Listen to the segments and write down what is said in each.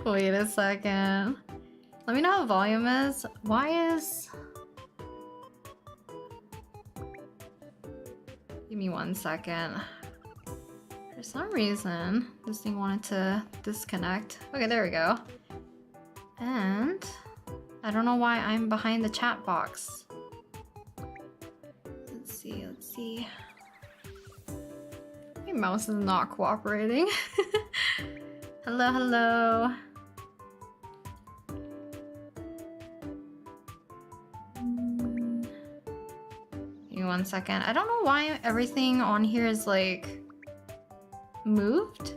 Wait a second. Let me know how volume is. Why is... Give me 1 second. For some reason, this thing wanted to disconnect. Okay, there we go. And I don't know why I'm behind the chat box. Let's see. My mouse is not cooperating. Hello. Give me 1 second. I don't know why everything on here is like moved,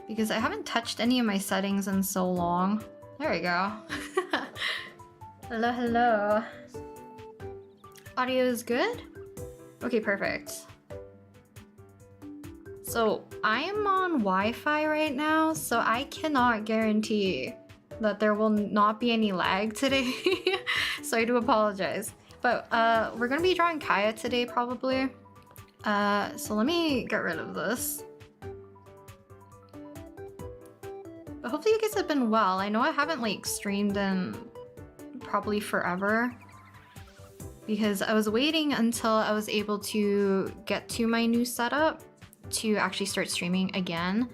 because I haven't touched any of my settings in so long. There we go. Hello. Audio is good? Okay, perfect. So I am on Wi-Fi right now, so I cannot guarantee that there will not be any lag today. So I do apologize. But we're gonna be drawing Kaeya today probably. So let me get rid of this. But hopefully you guys have been well. I know I haven't like streamed in probably forever, because I was waiting until I was able to get to my new setup to actually start streaming again.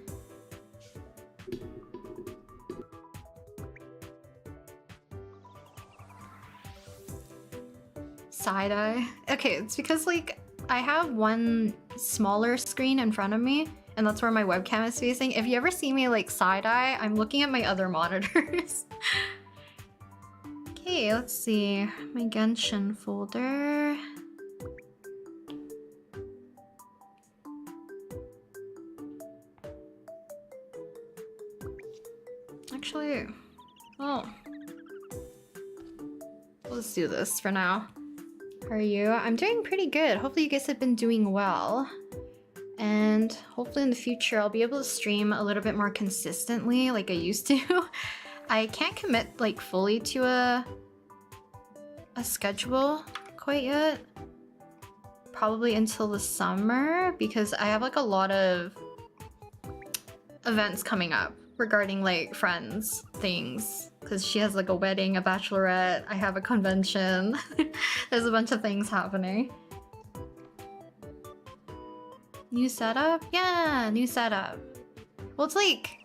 Side-eye. Okay, it's because like I have one smaller screen in front of me, and that's where my webcam is facing. If you ever see me like side-eye, I'm looking at my other monitors. Okay, let's see. My Genshin folder. Actually, well, let's do this for now. How are you? I'm doing pretty good. Hopefully you guys have been doing well. And hopefully in the future I'll be able to stream a little bit more consistently like I used to. I can't commit like fully to a schedule quite yet. Probably until the summer, because I have like a lot of events coming up regarding like friends things, because she has like a wedding, a bachelorette, I have a convention. There's a bunch of things happening. New setup? Yeah, new setup. Well, it's like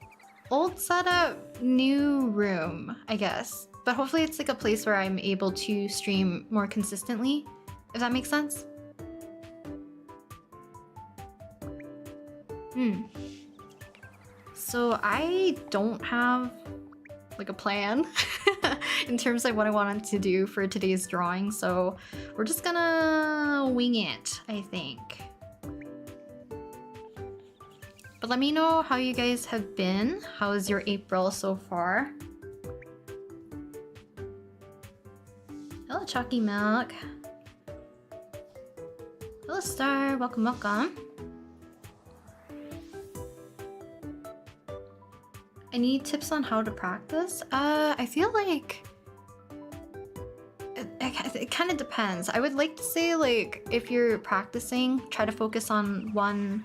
old setup, new room, I guess. But hopefully it's like a place where I'm able to stream more consistently, if that makes sense. So I don't have like a plan in terms of what I wanted to do for today's drawing, so we're just gonna wing it, I think. But let me know how you guys have been. How is your April so far? Hello, Chalky Milk. Hello, Star. Welcome. Any tips on how to practice? I feel like it kind of depends. I would like to say like if you're practicing, try to focus on one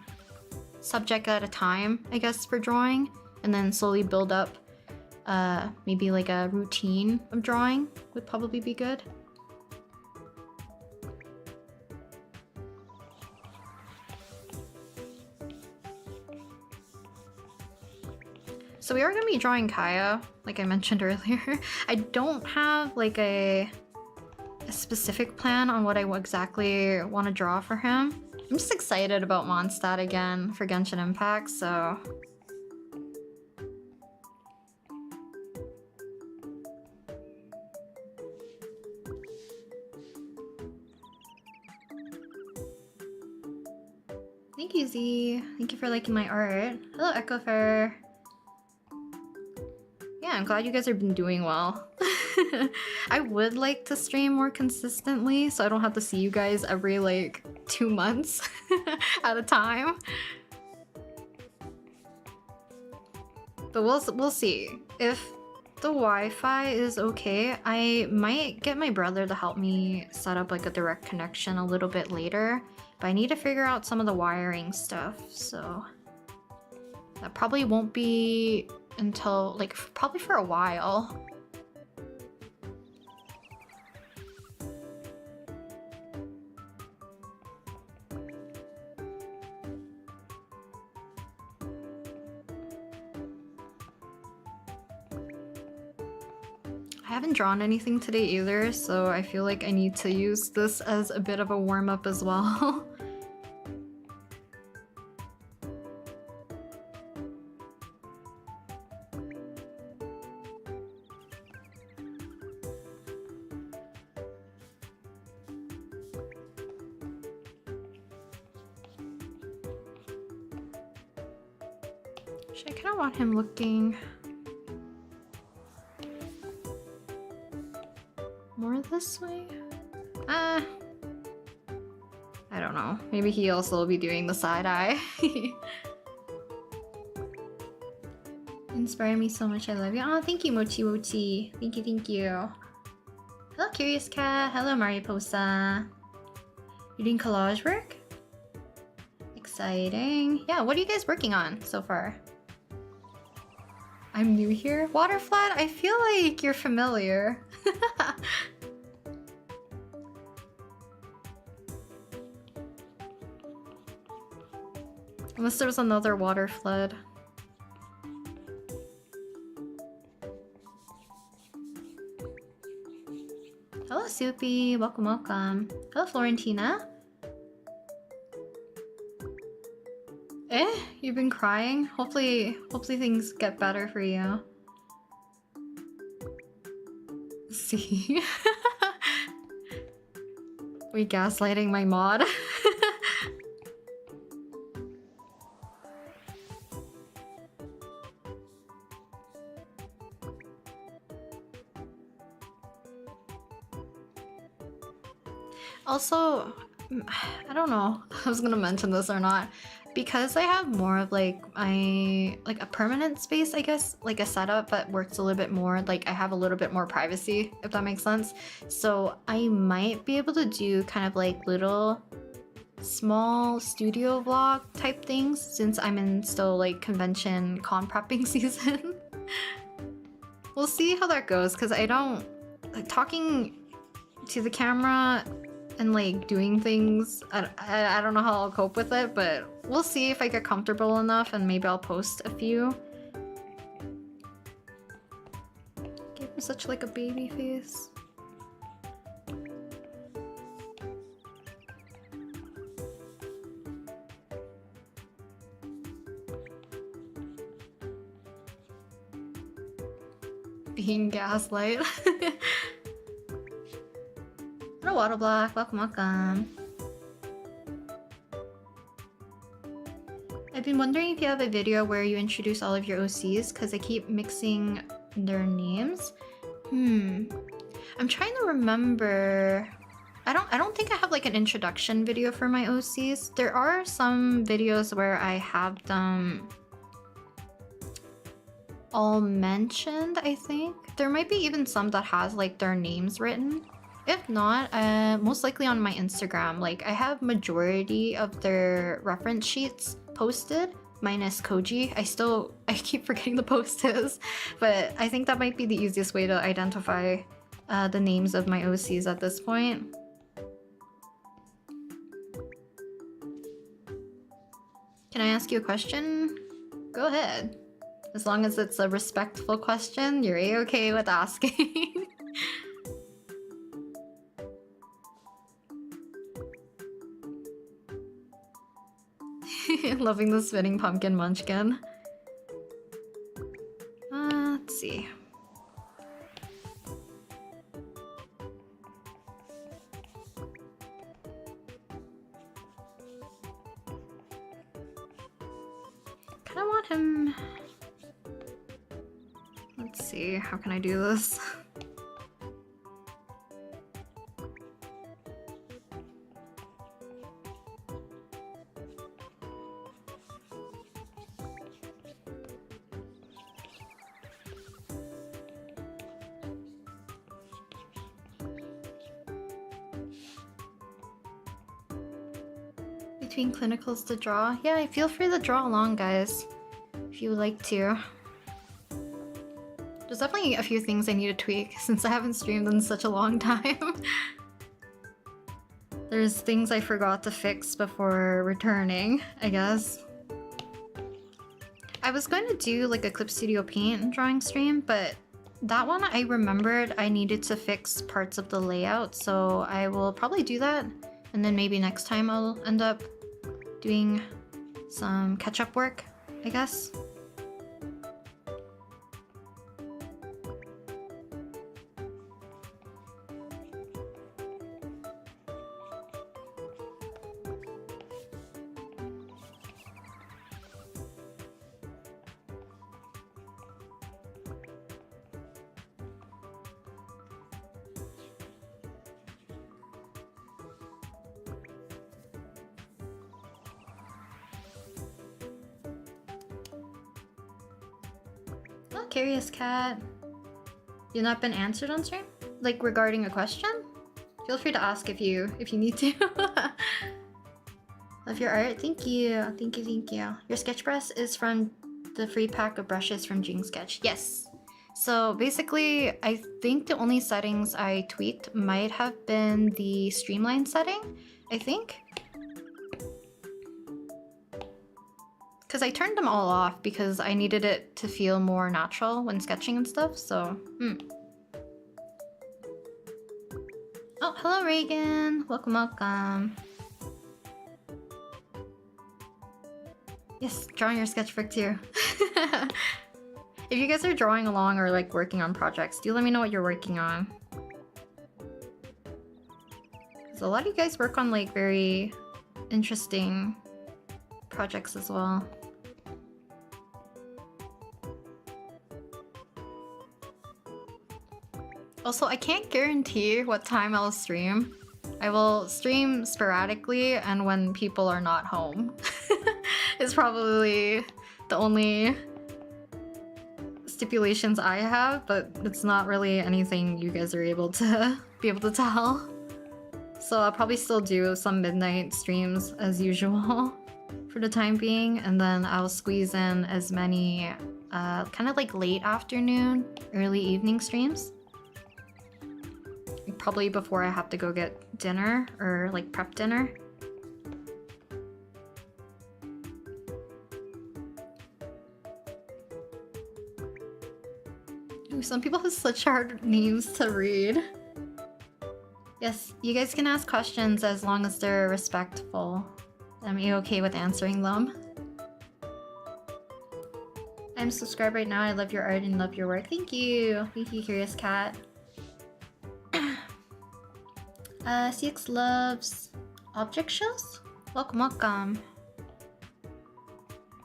subject at a time, I guess, for drawing, and then slowly build up maybe like a routine of drawing would probably be good. So we are going to be drawing Kaeya, like I mentioned earlier. I don't have like a specific plan on what I exactly want to draw for him. I'm just excited about Mondstadt again for Genshin Impact, so... Thank you, Z. Thank you for liking my art. Hello, Echofair. Yeah, I'm glad you guys have been doing well. I would like to stream more consistently so I don't have to see you guys every like 2 months at a time. But we'll see. If the Wi-Fi is okay, I might get my brother to help me set up like a direct connection a little bit later. But I need to figure out some of the wiring stuff, so that probably won't be until like probably for a while. I haven't drawn anything today either, so I feel like I need to use this as a bit of a warm-up as well. I kind of want him looking more this way. I don't know. Maybe he also will be doing the side eye. Inspire me so much. I love you. Oh, thank you, Mochi Mochi. Thank you, thank you. Hello, Curious Cat. Hello, Mariposa. You're doing collage work? Exciting. Yeah, what are you guys working on so far? I'm new here. Waterflat, I feel like you're familiar. Unless there was another water flood. Hello, Soupy. Welcome, welcome. Hello, Florentina. You've been crying? Hopefully things get better for you. See? We gaslighting my mod. Also, I don't know if I was gonna mention this or not. Because I have more of like a permanent space, I guess, like a setup that works a little bit more, like I have a little bit more privacy, if that makes sense. So I might be able to do kind of like little small studio vlog type things since I'm in still like convention con prepping season. We'll see how that goes, because I don't like talking to the camera and like doing things. I don't know how I'll cope with it, but we'll see if I get comfortable enough and maybe I'll post a few. Gave him such like a baby face. Being gaslight. Hello, Water Block. Welcome, welcome. I've been wondering if you have a video where you introduce all of your OCs, because I keep mixing their names. I'm trying to remember. I don't think I have like an introduction video for my OCs. There are some videos where I have them all mentioned, I think. There might be even some that has like their names written. If not, most likely on my Instagram. Like I have majority of their reference sheets posted, minus Koji. I keep forgetting the post is, but I think that might be the easiest way to identify the names of my OCs at this point. Can I ask you a question? Go ahead. As long as it's a respectful question, you're a-okay with asking. Loving the spinning pumpkin munchkin. Let's see. Kinda want him... Let's see, how can I do this? Between clinicals to draw. Yeah, feel free to draw along, guys, if you would like to. There's definitely a few things I need to tweak since I haven't streamed in such a long time. There's things I forgot to fix before returning, I guess. I was going to do like a Clip Studio Paint drawing stream, but that one I remembered I needed to fix parts of the layout, so I will probably do that. And then maybe next time I'll end up doing some catch-up work, I guess. Oh, curious cat. You've not been answered on stream? Like regarding a question? Feel free to ask if you need to. Love your art. Thank you. Thank you, thank you. Your sketch brush is from the free pack of brushes from Jing Sketch. Yes. So basically, I think the only settings I tweaked might have been the streamline setting, I think. Because I turned them all off because I needed it to feel more natural when sketching and stuff, so... Oh, hello Reagan! Welcome, welcome. Yes, drawing your sketchbook too. If you guys are drawing along or like working on projects, do let me know what you're working on. Because a lot of you guys work on like very interesting projects as well. Also, I can't guarantee what time I'll stream. I will stream sporadically and when people are not home. It's probably the only stipulations I have, but it's not really anything you guys are able to tell. So I'll probably still do some midnight streams as usual for the time being, and then I'll squeeze in as many kind of like late afternoon, early evening streams. Probably before I have to go get dinner or like prep dinner. Ooh, some people have such hard names to read. Yes, you guys can ask questions as long as they're respectful. I'm okay with answering them. I'm subscribed right now. I love your art and love your work. Thank you. Thank you, Curious Cat. CX loves object shows? Welcome, welcome.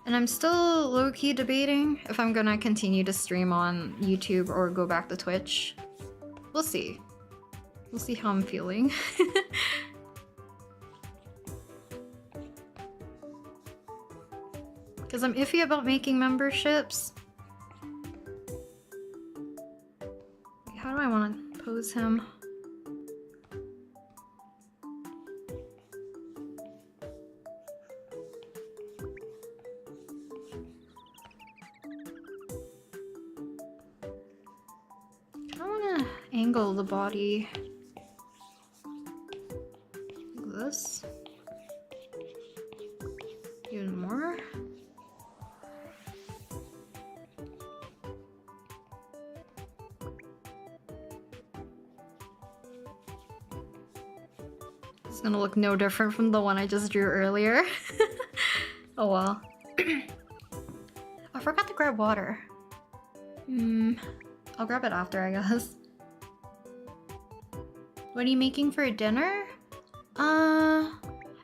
And I'm still low-key debating if I'm gonna continue to stream on YouTube or go back to Twitch. We'll see. We'll see how I'm feeling. Because I'm iffy about making memberships. How do I want to pose him? Angle the body like this. Even more. It's gonna look no different from the one I just drew earlier. Oh well. I forgot to grab water. I'll grab it after, I guess. What are you making for dinner? I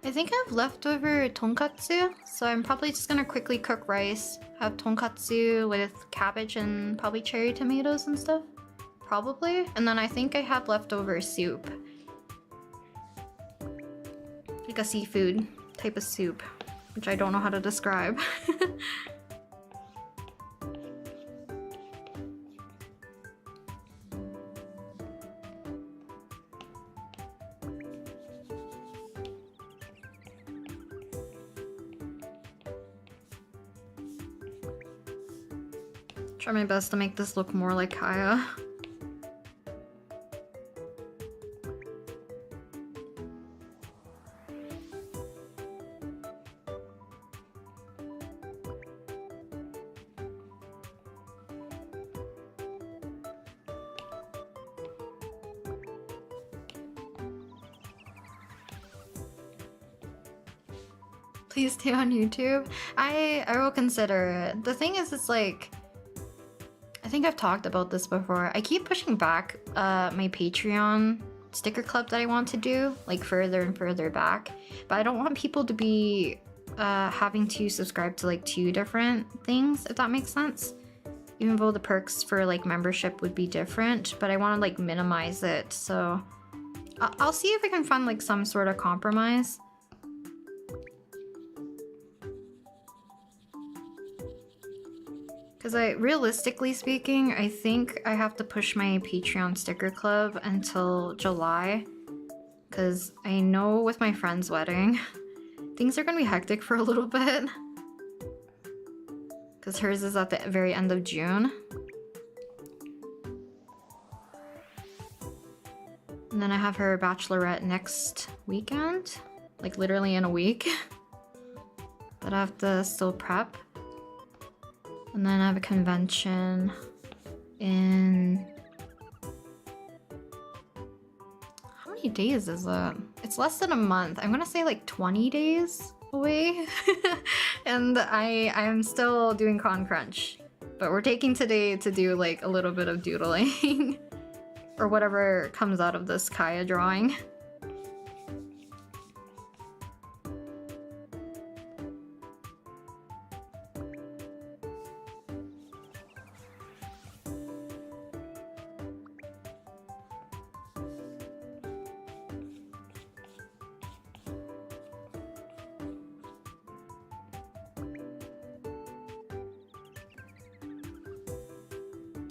think I have leftover tonkatsu, so I'm probably just gonna quickly cook rice, have tonkatsu with cabbage and probably cherry tomatoes and stuff. Probably. And then I think I have leftover soup. Like a seafood type of soup, which I don't know how to describe. Try my best to make this look more like Kaeya. Please stay on YouTube. I will consider it. The thing is, it's like, I think I've talked about this before. I keep pushing back my Patreon sticker club that I want to do, like further and further back. But I don't want people to be having to subscribe to like 2 different things, if that makes sense. Even though the perks for like membership would be different, but I want to like minimize it. So I'll see if I can find like some sort of compromise. Because realistically speaking, I think I have to push my Patreon sticker club until July. Because I know with my friend's wedding, things are going to be hectic for a little bit. Because hers is at the very end of June. And then I have her bachelorette next weekend. Like literally in a week. But I have to still prep. And then I have a convention in... How many days is it? It's less than a month. I'm gonna say like 20 days away. And I am still doing Con Crunch. But we're taking today to do like a little bit of doodling. Or whatever comes out of this Kaeya drawing.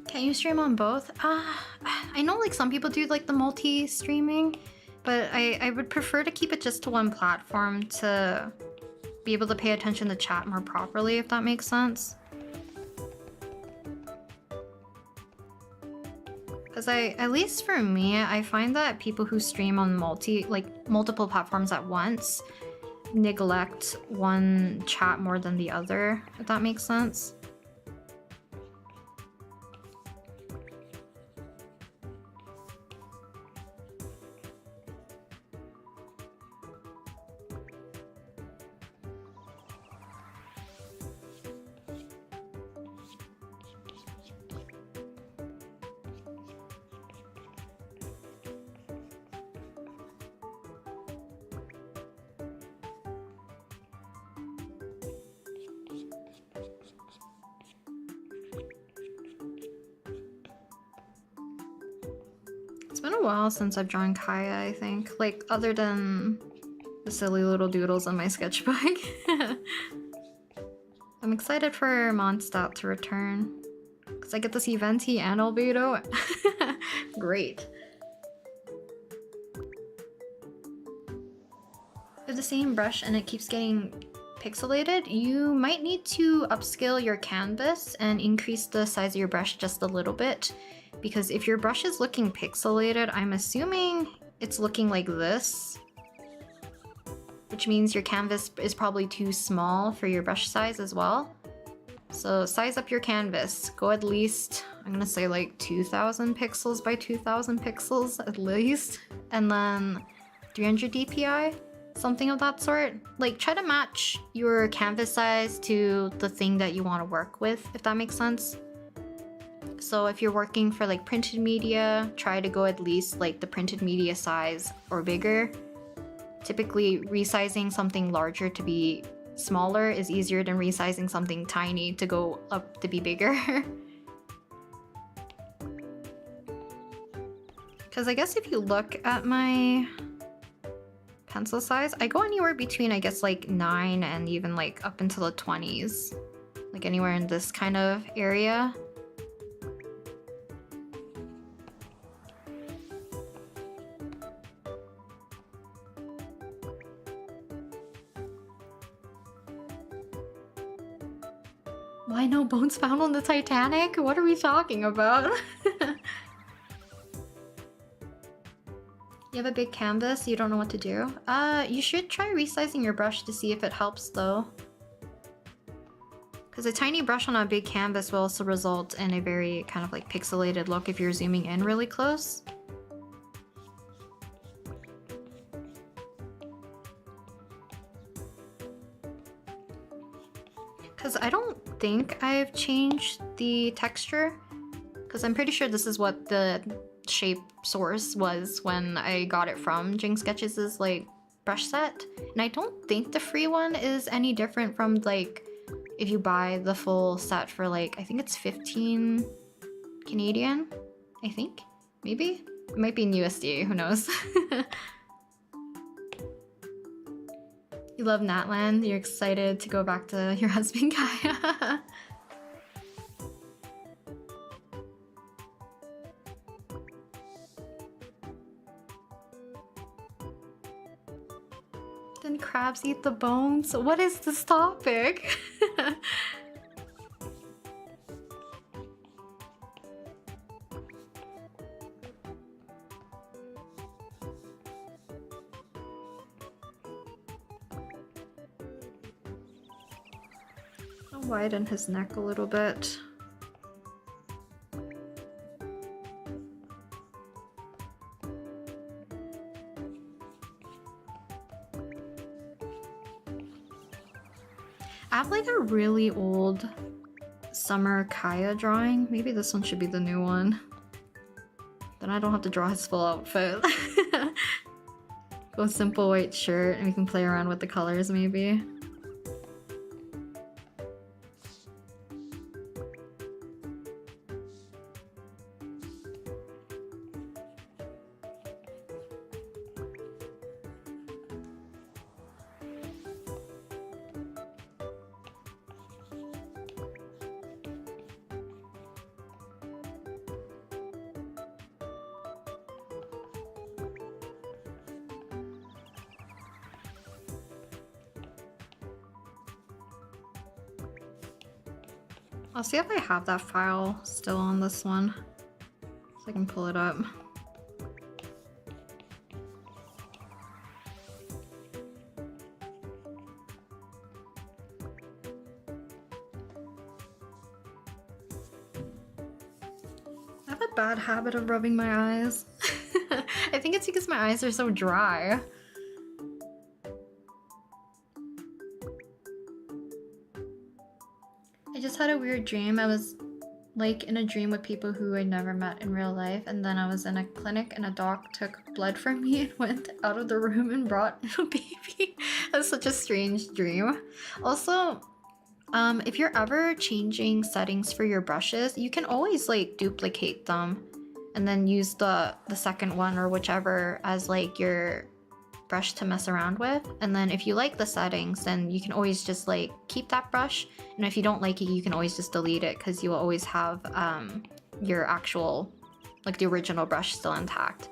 Can you stream on both? I know like some people do like the multi-streaming, but I would prefer to keep it just to one platform to be able to pay attention to chat more properly, if that makes sense. Because at least for me, I find that people who stream on multiple platforms at once neglect one chat more than the other, if that makes sense. It's been a while since I've drawn Kaeya, I think. Like, other than the silly little doodles on my sketchbook. I'm excited for Mondstadt to return. Because I get to see Venti and Albedo. Great. With the same brush and it keeps getting pixelated, you might need to upscale your canvas and increase the size of your brush just a little bit. Because if your brush is looking pixelated, I'm assuming it's looking like this. Which means your canvas is probably too small for your brush size as well. So size up your canvas. Go at least, I'm gonna say like 2000 pixels by 2000 pixels at least. And then 300 DPI, something of that sort. Like try to match your canvas size to the thing that you want to work with, if that makes sense. So if you're working for like printed media, try to go at least like the printed media size or bigger. Typically resizing something larger to be smaller is easier than resizing something tiny to go up to be bigger. Because I guess if you look at my pencil size, I go anywhere between I guess like 9 and even like up into the 20s. Like anywhere in this kind of area. Why no bones found on the Titanic? What are we talking about? You have a big canvas, you don't know what to do? You should try resizing your brush to see if it helps though. Because a tiny brush on a big canvas will also result in a very kind of like pixelated look if you're zooming in really close. Because I don't think I've changed the texture. Because I'm pretty sure this is what the shape source was when I got it from Jing Sketches' like brush set. And I don't think the free one is any different from like if you buy the full set for like, I think it's 15 Canadian, I think, maybe? It might be in USD, who knows? You love Natland, you're excited to go back to your husband, Kaeya. Then crabs eat the bones? What is this topic? I'll widen his neck a little bit. I have like a really old summer Kaeya drawing. Maybe this one should be the new one. Then I don't have to draw his full outfit. Go simple white shirt and we can play around with the colors maybe. I'll see if I have that file still on this one, so I can pull it up. I have a bad habit of rubbing my eyes. I think it's because my eyes are so dry. I just had a weird dream. I was like in a dream with people who I never met in real life, and then I was in a clinic and a doc took blood from me and went out of the room and brought a baby. That's such a strange dream. Also, if you're ever changing settings for your brushes, you can always like duplicate them and then use the second one or whichever as like your brush to mess around with. And then if you like the settings, then you can always just like keep that brush, and if you don't like it, you can always just delete it because you will always have your actual, like the original brush still intact.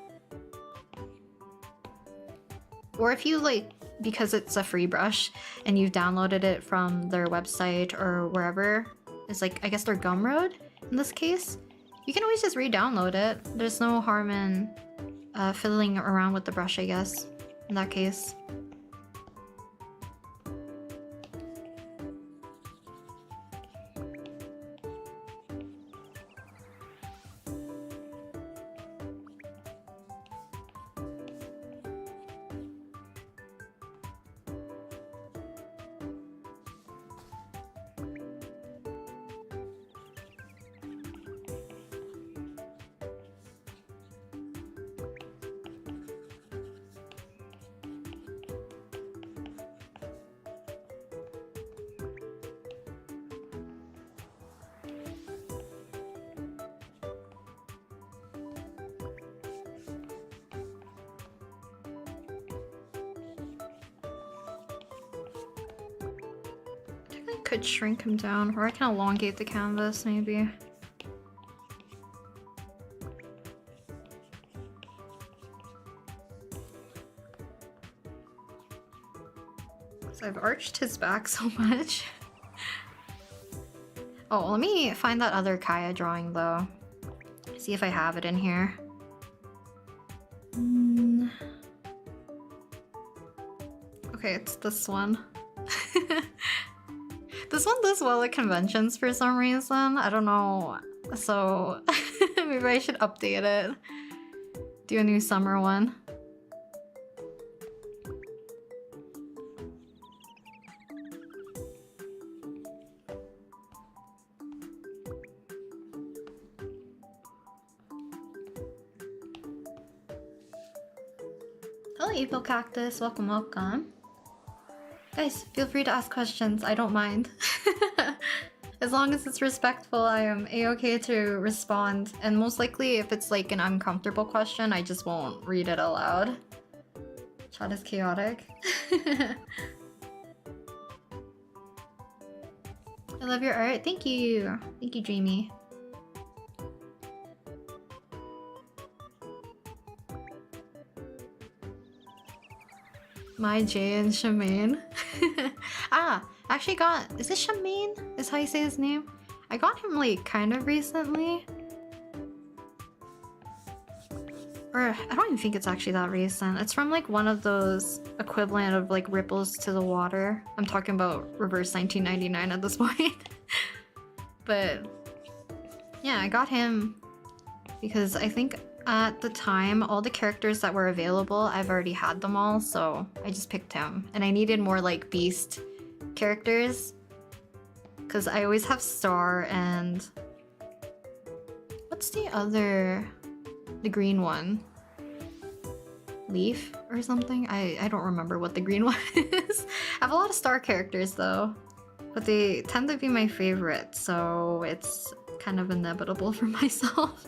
Or if you like, because it's a free brush and you've downloaded it from their website or wherever, it's like, I guess their Gumroad in this case, you can always just re-download it. There's no harm in fiddling around with the brush, I guess, in that case. I could shrink him down, or I can elongate the canvas maybe. So I've arched his back so much. Oh, let me find that other Kaeya drawing though. See if I have it in here. Okay, it's this one. This one does well at conventions for some reason. I don't know. So maybe I should update it. Do a new summer one. Hello, April Cactus. Welcome, welcome. Guys, feel free to ask questions. I don't mind. As long as it's respectful, I am a-okay to respond. And most likely, if it's like an uncomfortable question, I just won't read it aloud. Chat is chaotic. I love your art. Thank you. Thank you, Dreamy. My Jay and Shemaine. Ah, actually got... Is this Shemaine? Is how you say his name? I got him like kind of recently. Or I don't even think it's actually that recent. It's from like one of those equivalent of like ripples to the water. I'm talking about reverse 1999 at this point. But yeah, I got him because I think at the time, all the characters that were available, I've already had them all, so I just picked him. And I needed more like beast characters because I always have Star and... What's the other... the green one? Leaf or something? I don't remember what the green one is. I have a lot of Star characters though, but they tend to be my favorite, so it's kind of inevitable for myself.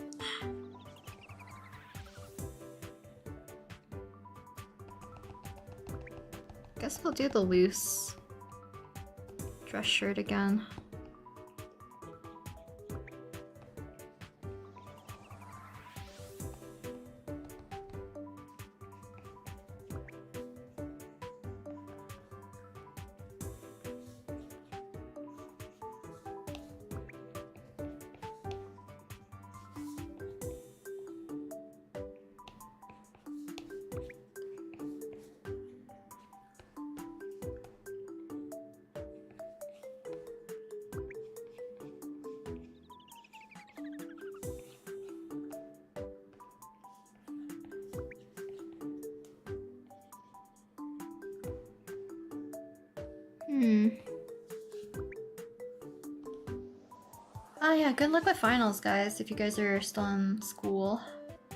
Guess we'll do the loose dress shirt again. Oh yeah, good luck with finals, guys, if you guys are still in school.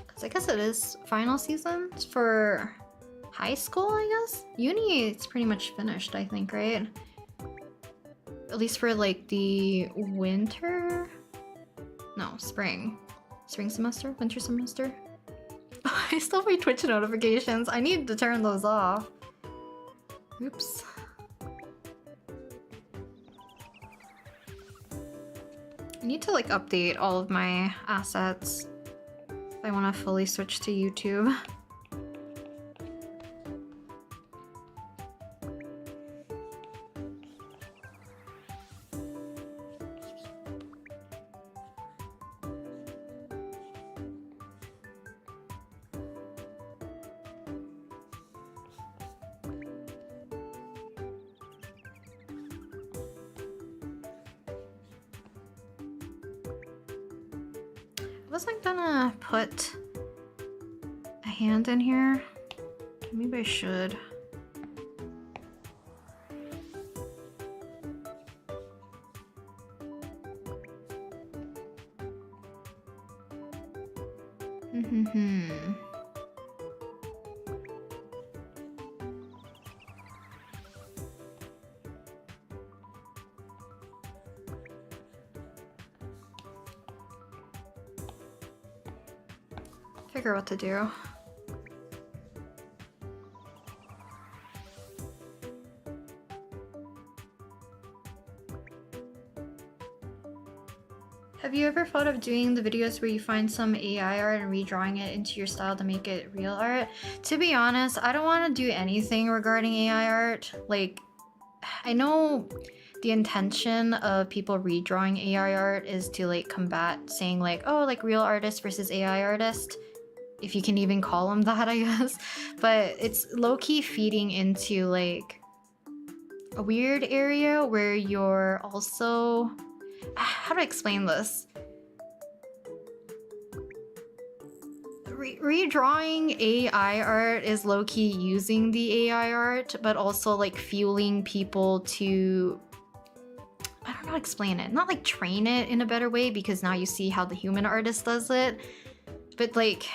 Because I guess it is final season for high school, I guess? Uni, it's pretty much finished, I think, right? At least for like the winter? No, spring. Spring semester? Winter semester? I still have my Twitch notifications. I need to turn those off. Oops. I need to like update all of my assets if I want to fully switch to YouTube. I wasn't gonna put a hand in here. Maybe I should. Figure what to do. Have you ever thought of doing the videos where you find some AI art and redrawing it into your style to make it real art? To be honest, I don't want to do anything regarding AI art. Like, I know the intention of people redrawing AI art is to like combat saying like, oh, like real artist versus AI artist, if you can even call them that, I guess. But it's low-key feeding into like a weird area where you're also, how to explain this? Redrawing AI art is low-key using the AI art, but also like fueling people to, I don't know how to explain it. Not like train it in a better way, because now you see how the human artist does it. But like,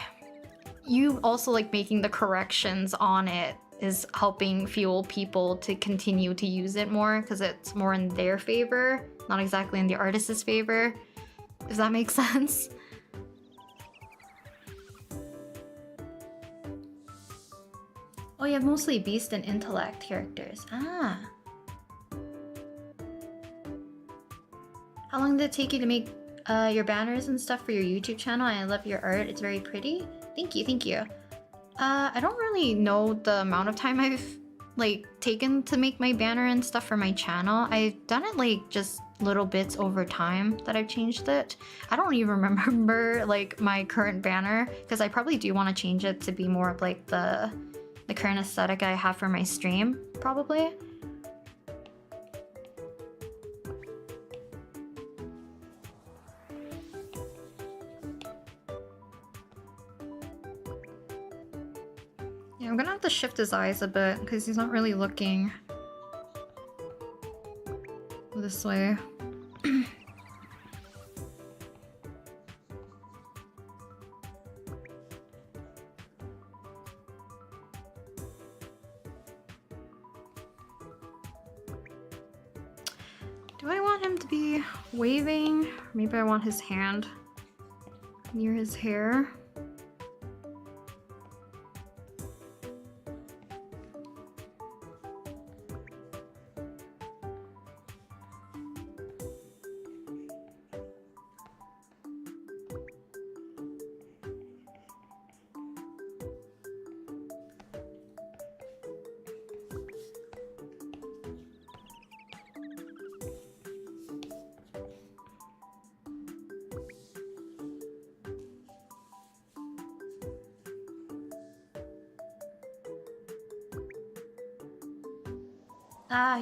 you also like making the corrections on it is helping fuel people to continue to use it more, because it's more in their favor, not exactly in the artist's favor, if that makes sense. Oh, you have mostly beast and intellect characters. Ah. How long did it take you to make your banners and stuff for your YouTube channel? I love your art. It's very pretty. Thank you, thank you. I don't really know the amount of time I've like taken to make my banner and stuff for my channel. I've done it like just little bits over time that I've changed it. I don't even remember like my current banner, because I probably do want to change it to be more of like the current aesthetic I have for my stream, probably. Yeah, I'm gonna have to shift his eyes a bit because he's not really looking this way. Do I want him to be waving? Maybe I want his hand near his hair.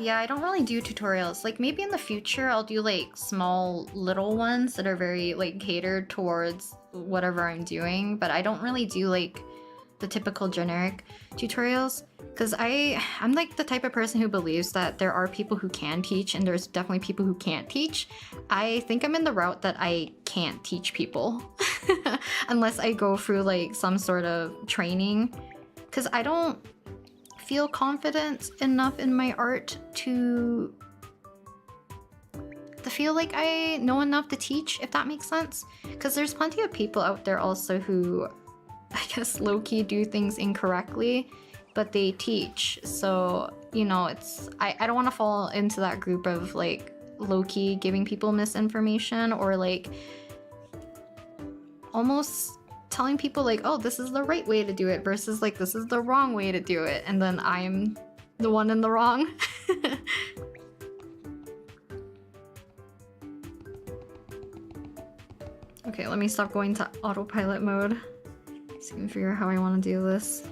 Yeah, I don't really do tutorials. Like maybe in the future I'll do like small little ones that are very like catered towards whatever I'm doing, but I don't really do like the typical generic tutorials, because I'm like the type of person who believes that there are people who can teach and there's definitely people who can't teach. I think I'm in the route that I can't teach people unless I go through like some sort of training, because I don't feel confident enough in my art to feel like I know enough to teach, if that makes sense. Because there's plenty of people out there also who, I guess, low-key do things incorrectly, but they teach. So, you know, it's I don't want to fall into that group of like low-key giving people misinformation, or like almost telling people like, oh, this is the right way to do it versus like this is the wrong way to do it, and then I'm the one in the wrong. Okay, let me stop going to autopilot mode so I can figure out how I want to do this.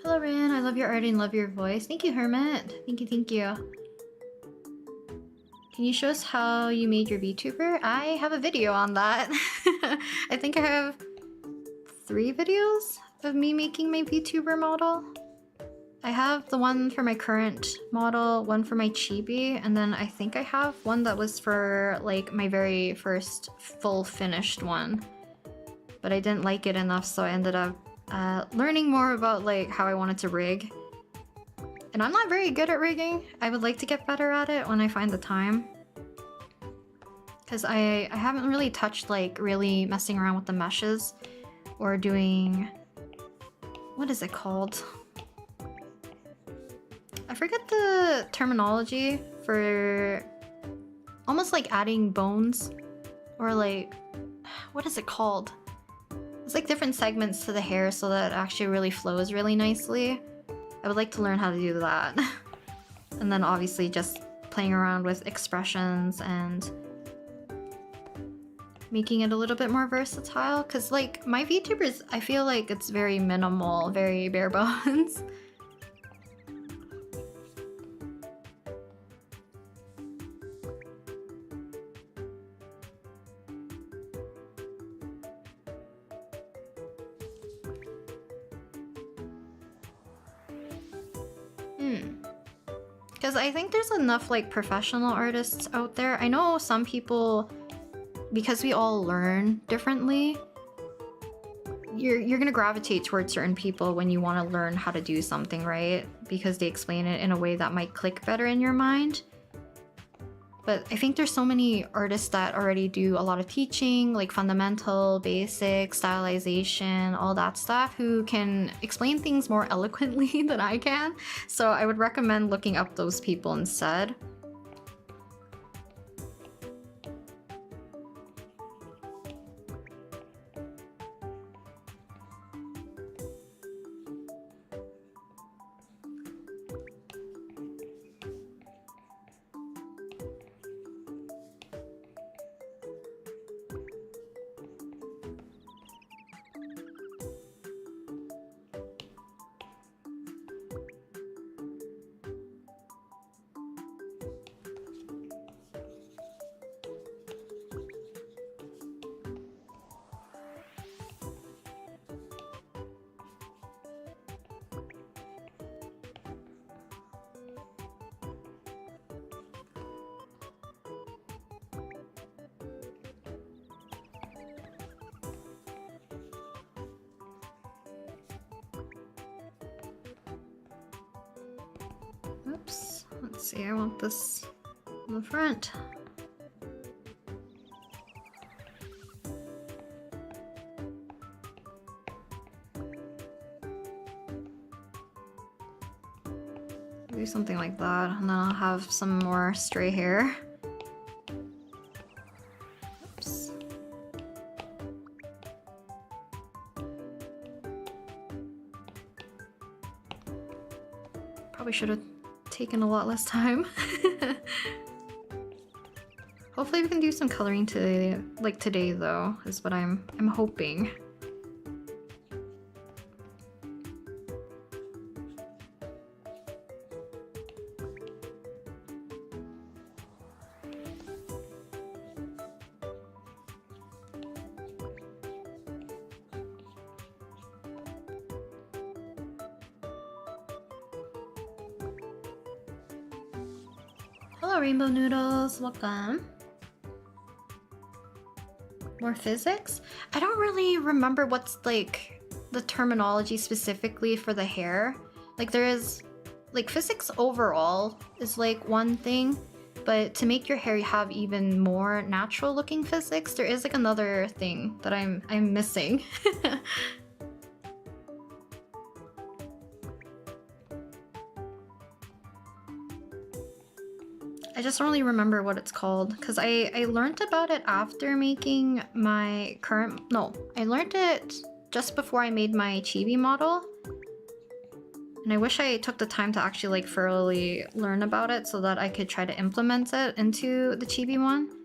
Hello, Rin. I love your art and love your voice. Thank you, Hermit. Thank you, thank you. Can you show us how you made your VTuber? I have a video on that. I think I have 3 videos of me making my VTuber model. I have the one for my current model, one for my chibi, and then I think I have one that was for like my very first full finished one. But I didn't like it enough, so I ended up learning more about like how I wanted to rig. And I'm not very good at rigging. I would like to get better at it when I find the time. Because I haven't really touched like really messing around with the meshes or doing... what is it called? I forget the terminology for almost like adding bones or like... what is it called? It's like different segments to the hair so that it actually really flows really nicely. I would like to learn how to do that. And then obviously just playing around with expressions and making it a little bit more versatile. Because like my VTubers, I feel like it's very minimal, very bare bones. Because I think there's enough like professional artists out there. I know some people, because we all learn differently, you're gonna gravitate towards certain people when you want to learn how to do something, right? Because they explain it in a way that might click better in your mind. But I think there's so many artists that already do a lot of teaching, like fundamental, basic, stylization, all that stuff, who can explain things more eloquently than I can. So I would recommend looking up those people instead. Oops, let's see, I want this in the front. Do something like that, and then I'll have some more stray hair. Oops. Probably should have taken a lot less time. Hopefully we can do some coloring today, like today though, is what I'm hoping. Hello, Rainbow Noodles. Welcome. More physics? I don't really remember what's like the terminology specifically for the hair. Like there is like physics overall is like one thing, but to make your hair have even more natural looking physics, there is like another thing that I'm missing. I just don't really remember what it's called because I learned about it after making my current... No, I learned it just before I made my chibi model. And I wish I took the time to actually like thoroughly learn about it so that I could try to implement it into the chibi one.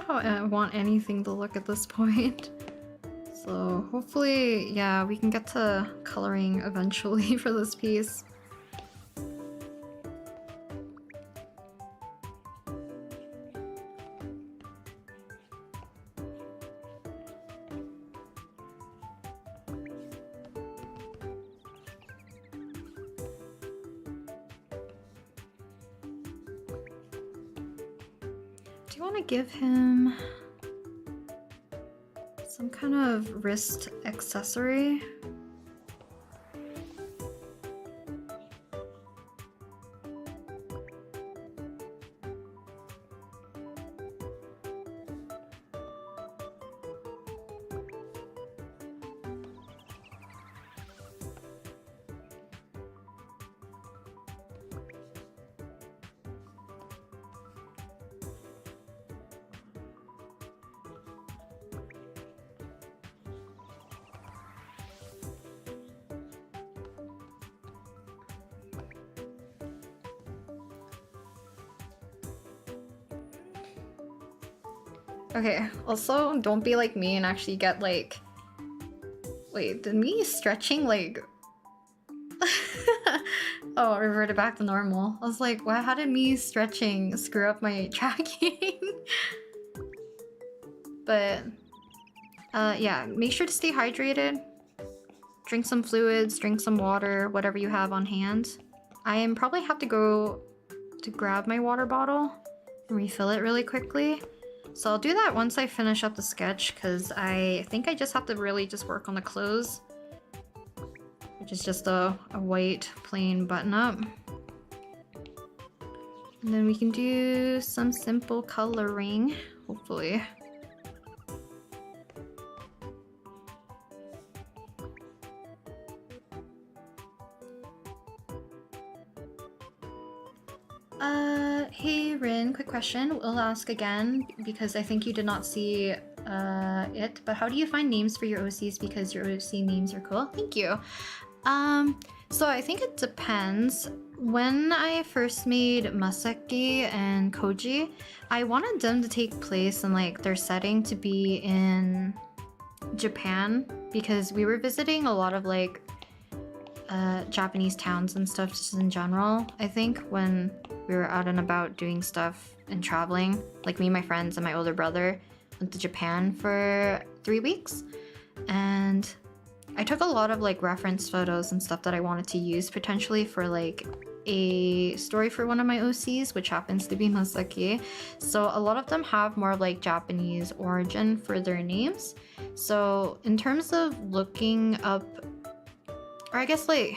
how I want anything to look at this point. So hopefully, yeah, we can get to coloring eventually for this piece. Do you want to give him some kind of wrist accessory? Okay, also don't be like me and actually get like... Wait, did me stretching like... Oh, it reverted back to normal. I was like, why, how did me stretching screw up my tracking? But yeah, make sure to stay hydrated. Drink some fluids, drink some water, whatever you have on hand. I am probably have to go to grab my water bottle and refill it really quickly. So I'll do that once I finish up the sketch, because I think I just have to really just work on the clothes, which is just a white plain button up. And then we can do some simple coloring, hopefully. Hey Rin, quick question. We'll ask again because I think you did not see it, but how do you find names for your OCs, because your OC names are cool? Thank you. So I think it depends. When I first made Maseki and Koji, I wanted them to take place in like their setting to be in Japan, because we were visiting a lot of like Japanese towns and stuff just in general, I think, when we were out and about doing stuff and traveling. Like me, my friends, and my older brother went to Japan for 3 weeks, and I took a lot of like reference photos and stuff that I wanted to use potentially for like a story for one of my OCs, which happens to be Masaki. So a lot of them have more of like Japanese origin for their names. So in terms of looking up, or I guess like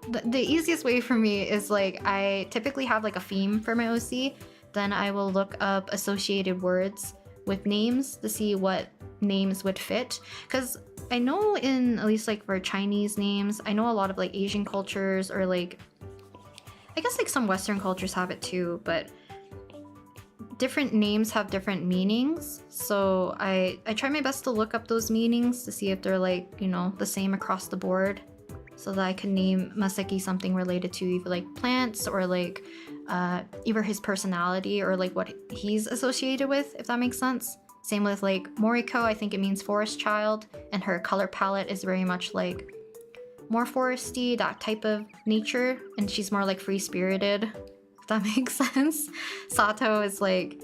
the easiest way for me is like I typically have like a theme for my OC, then I will look up associated words with names to see what names would fit, because I know in, at least like for Chinese names, I know a lot of like Asian cultures, or like I guess like some Western cultures have it too, but different names have different meanings. So I try my best to look up those meanings to see if they're like, you know, the same across the board, so that I can name Maseki something related to either like plants or like either his personality or like what he's associated with, if that makes sense. Same with like Moriko, I think it means forest child, and her color palette is very much like more foresty, that type of nature, and she's more like free-spirited, if that makes sense. Sato is like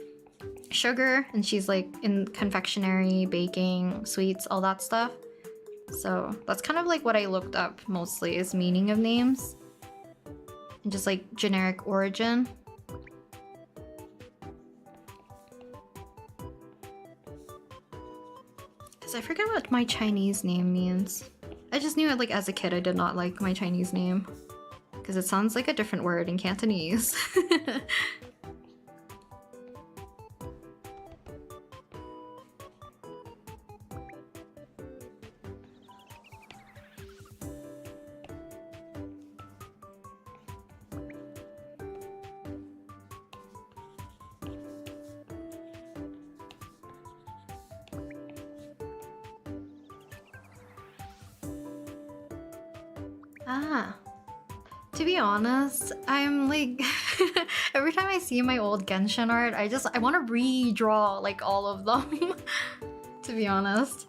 sugar, and she's like in confectionery, baking, sweets, all that stuff. So that's kind of like what I looked up mostly, is meaning of names and just like generic origin. Because I forget what my Chinese name means. I just knew it like as a kid I did not like my Chinese name, because it sounds like a different word in Cantonese. Ah, to be honest, I'm like Every time I see my old Genshin art, I want to redraw like all of them. To be honest.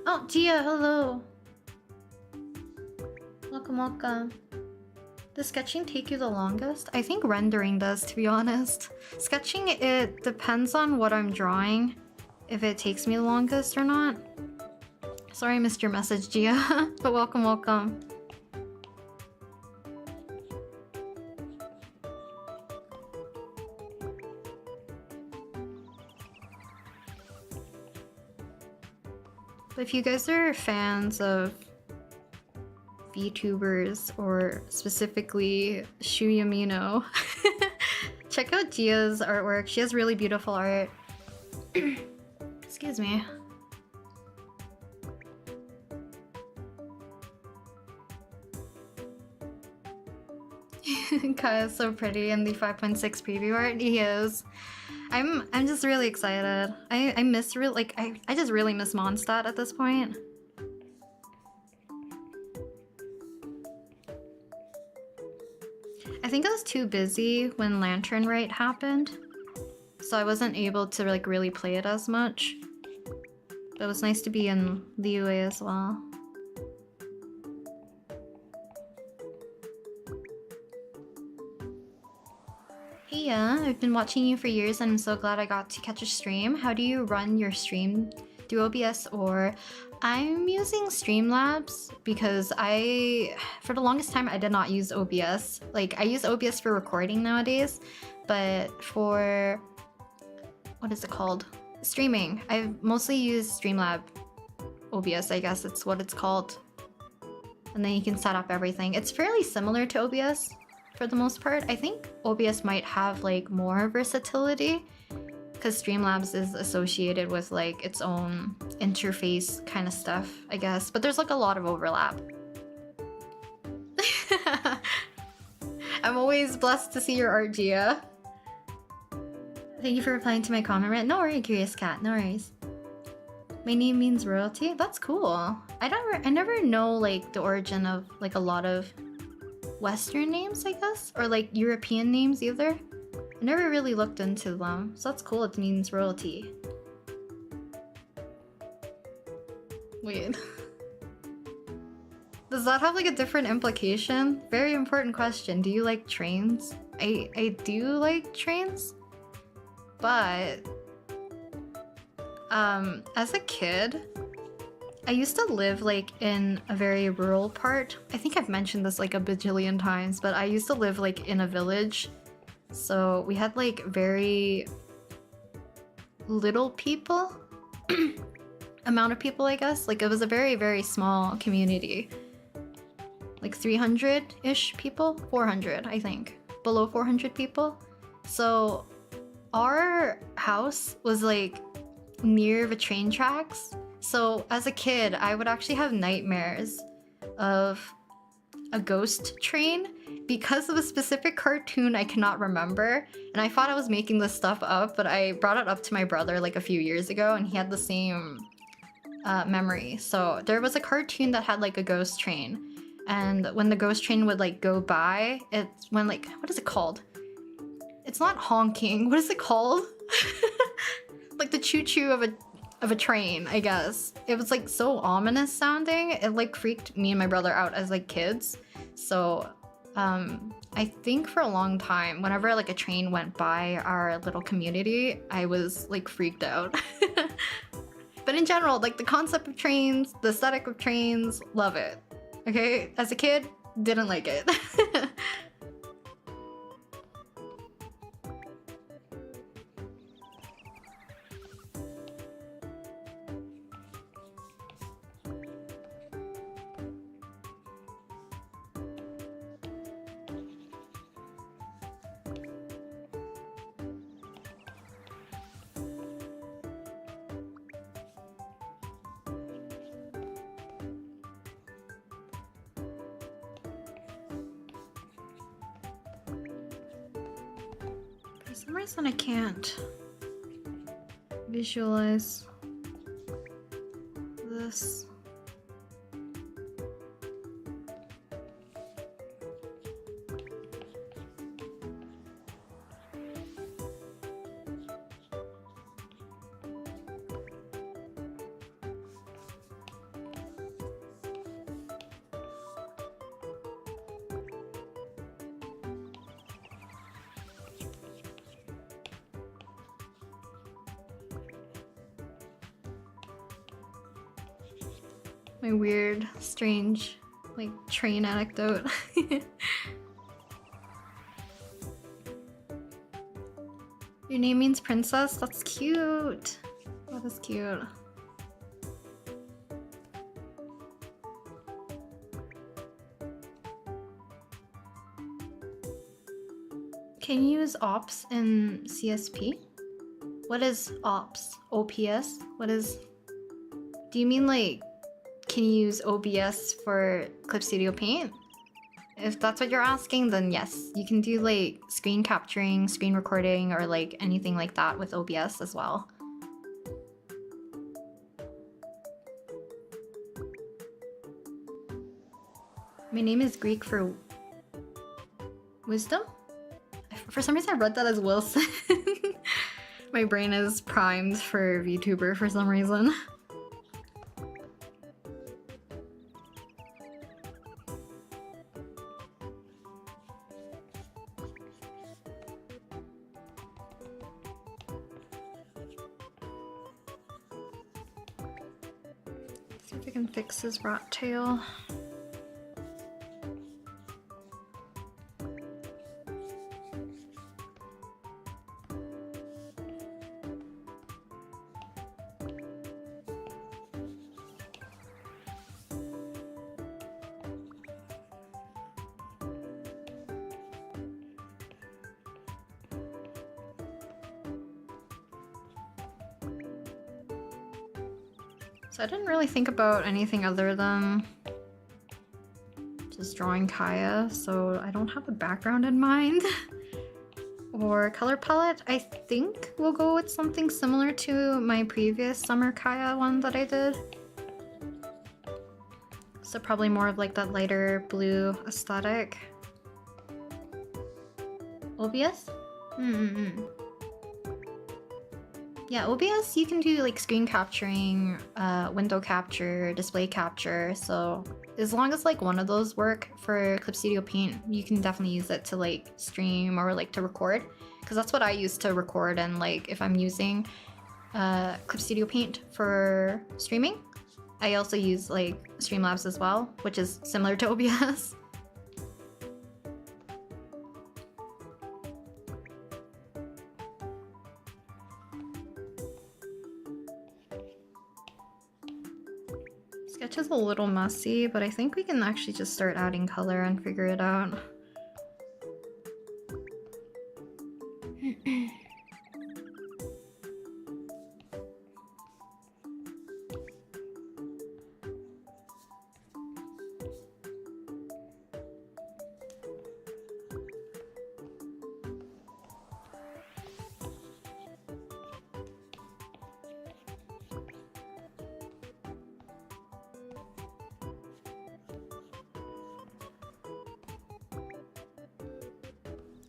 Oh, Gia, hello. Welcome, welcome. Does sketching take you the longest? I think rendering does, to be honest. Sketching, it depends on what I'm drawing, if it takes me the longest or not. Sorry I missed your message, Gia, but welcome, welcome. But if you guys are fans of VTubers, or specifically Shuyamino, check out Gia's artwork. She has really beautiful art. Excuse me. Kaeya is so pretty in the 5.6 preview art. He is. I'm just really excited. I miss I just really miss Mondstadt at this point. I think I was too busy when Lantern Rite happened, so I wasn't able to like really play it as much. But it was nice to be in the UA as well. Hey, yeah, I've been watching you for years and I'm so glad I got to catch a stream. How do you run your stream? Do OBS or... I'm using Streamlabs because for the longest time I did not use OBS. Like, I use OBS for recording nowadays, but for... what is it called? Streaming. I've mostly used Streamlab OBS, I guess it's what it's called. And then you can set up everything. It's fairly similar to OBS for the most part. I think OBS might have like more versatility because Streamlabs is associated with like its own interface kind of stuff, I guess. But there's like a lot of overlap. I'm always blessed to see your art, Gia. Thank you for replying to my comment, right? No worries, Curious Cat, no worries. My name means royalty? That's cool. I never know like the origin of like a lot of Western names, I guess? Or like European names either. I never really looked into them, so that's cool, it means royalty. Wait. Does that have like a different implication? Very important question. Do you like trains? I do like trains, but as a kid, I used to live like in a very rural part. I think I've mentioned this like a bajillion times, but I used to live like in a village. So we had like very little people, amount of people, I guess. Like it was a very, very small community. Like 300-ish people, 400, I think. Below 400 people. So our house was like near the train tracks. So as a kid, I would actually have nightmares of a ghost train because of a specific cartoon I cannot remember. And I thought I was making this stuff up, but I brought it up to my brother like a few years ago and he had the same memory. So there was a cartoon that had like a ghost train. And when the ghost train would like go by, it's when like, what is it called? It's not honking, what is it called? Like the choo-choo of a train, I guess. It was like so ominous sounding. It like freaked me and my brother out as like kids. So I think for a long time, whenever like a train went by our little community, I was like freaked out. But in general, like the concept of trains, the aesthetic of trains, love it. Okay, as a kid, didn't like it. For some reason I can't visualize this. My weird, strange, like, train anecdote. Your name means princess? That's cute. That is cute. Can you use ops in CSP? What is ops? OPS? What is... Do you mean like, can you use OBS for Clip Studio Paint? If that's what you're asking, then yes. You can do like screen capturing, screen recording, or like anything like that with OBS as well. My name is Greek for wisdom? For some reason I read that as Wilson. My brain is primed for VTuber for some reason. See if I can fix his rat tail. So I didn't really think about anything other than just drawing Kaeya, so I don't have a background in mind. Or color palette, I think we'll go with something similar to my previous summer Kaeya one that I did. So probably more of like that lighter blue aesthetic. OBS? Yeah, OBS, you can do like screen capturing, window capture, display capture, so as long as like one of those work for Clip Studio Paint, you can definitely use it to like stream or like to record, because that's what I use to record. And like if I'm using Clip Studio Paint for streaming, I also use like Streamlabs as well, which is similar to OBS. Sketch is a little messy, but I think we can actually just start adding color and figure it out.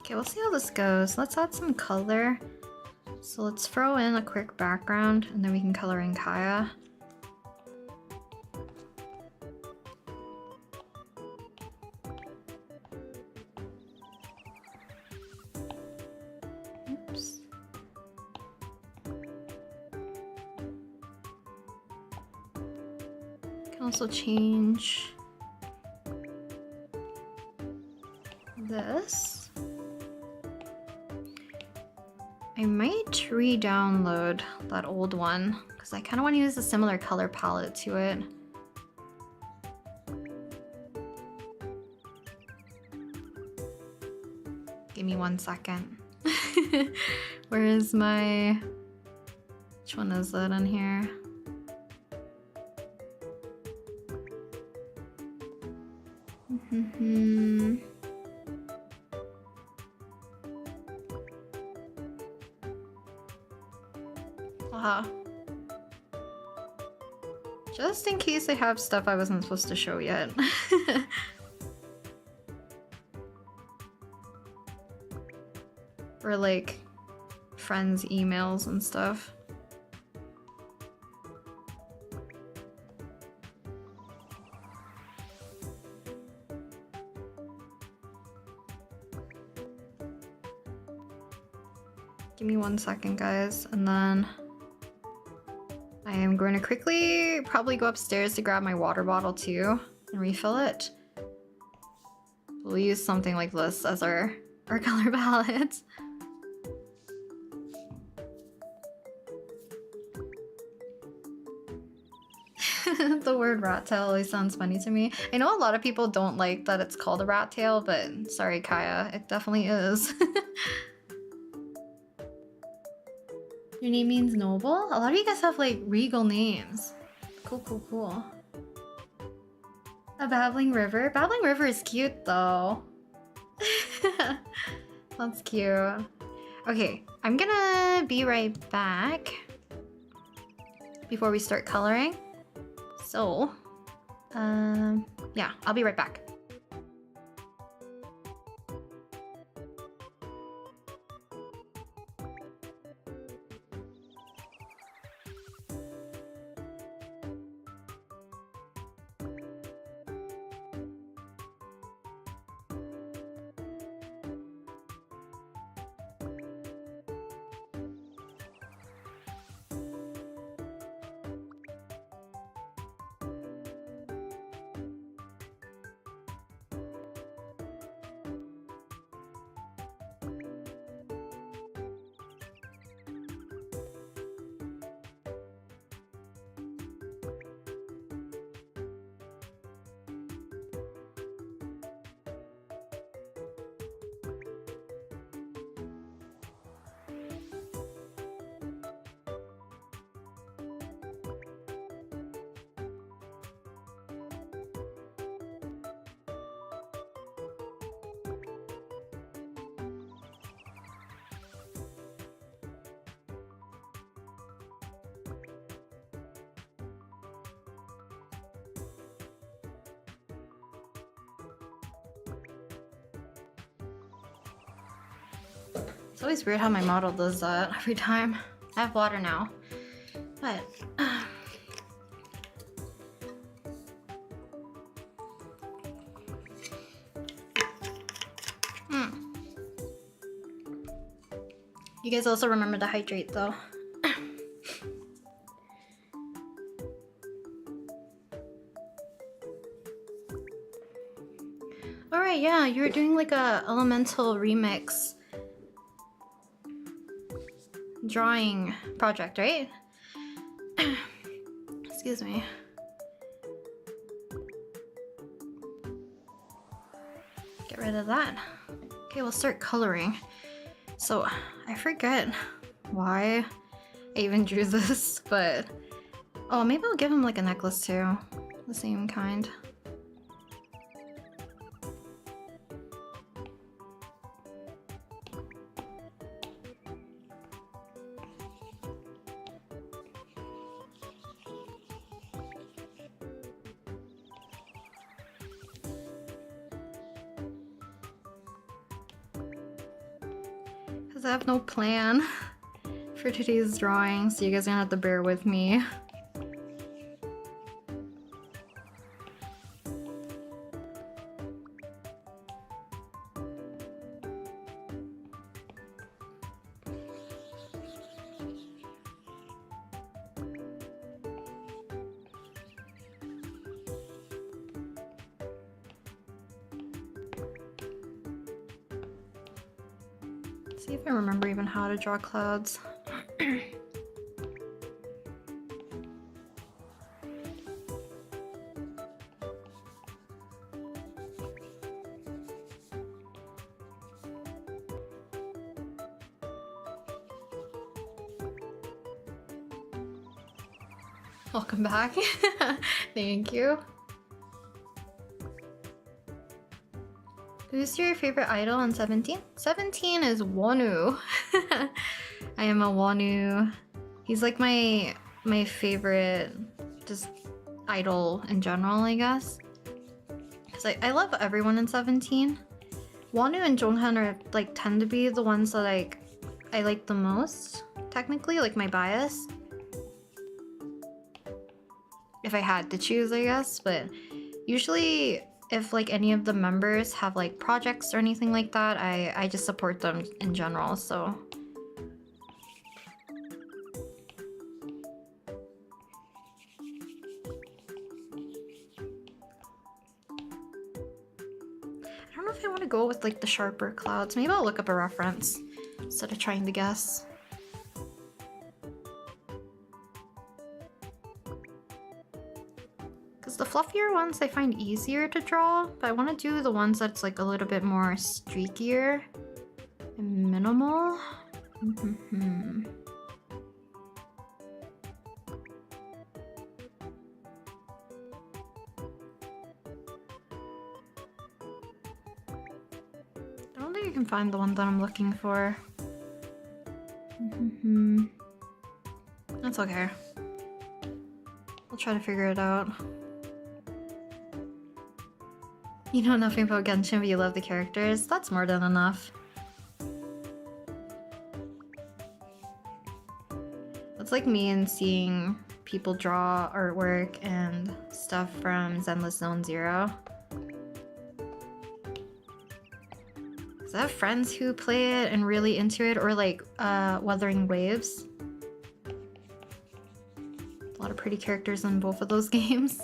Okay, we'll see how this goes. Let's add some color. So let's throw in a quick background and then we can color in Kaeya. Oops. Can also change this. I might re-download that old one because I kind of want to use a similar color palette to it. Give me 1 second. Where is my... Which one is that in here? Just in case I have stuff I wasn't supposed to show yet. Or like friends' emails and stuff. Give me 1 second, guys, and then I am going to quickly probably go upstairs to grab my water bottle too and refill it. We'll use something like this as our color palette. The word rat tail always sounds funny to me. I know a lot of people don't like that it's called a rat tail, but sorry Kaeya, it definitely is. Your name means noble? A lot of you guys have like regal names. Cool, cool, cool. A babbling river? Babbling river is cute though. That's cute. Okay, I'm gonna be right back before we start coloring. So, yeah, I'll be right back. It's always weird how my model does that every time. I have water now, but you guys also remember to hydrate though. Alright, yeah, you were doing like a elemental remix drawing project, right? Excuse me. Get rid of that. Okay, we'll start coloring. So, I forget why I even drew this, but... Oh, maybe I'll give him like a necklace too. The same kind. Because I have no plan for today's drawing, so you guys are gonna have to bear with me. See if I remember even how to draw clouds. Welcome back. Thank you. Who's your favorite idol on 17? 17 is Wonu. I am a Wonu. He's like my favorite just idol in general, I guess. Because I love everyone in 17. Wonu and Jonghan are like tend to be the ones that I like the most, technically, like my bias. If I had to choose, I guess, but usually if like any of the members have like projects or anything like that, I just support them in general, so. if I want to go with like the sharper clouds. Maybe I'll look up a reference instead of trying to guess. Because the fluffier ones I find easier to draw, but I want to do the ones that's like a little bit more streakier and minimal. I don't think I can find the one that I'm looking for. That's okay. I'll try to figure it out. You know nothing about Genshin, but you love the characters. That's more than enough. It's like me and seeing people draw artwork and stuff from Zenless Zone Zero. Because I have friends who play it and really into it, or like Wuthering Waves. A lot of pretty characters in both of those games.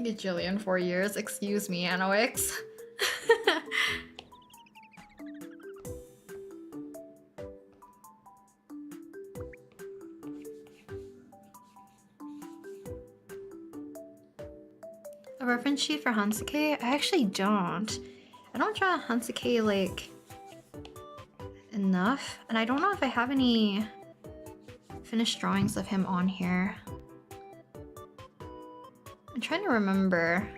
Gajillion 4 years. Excuse me, Anoix. A reference sheet for Hansuke? I actually don't. I don't draw Hansuke like enough, and I don't know if I have any finished drawings of him on here. I'm trying to remember.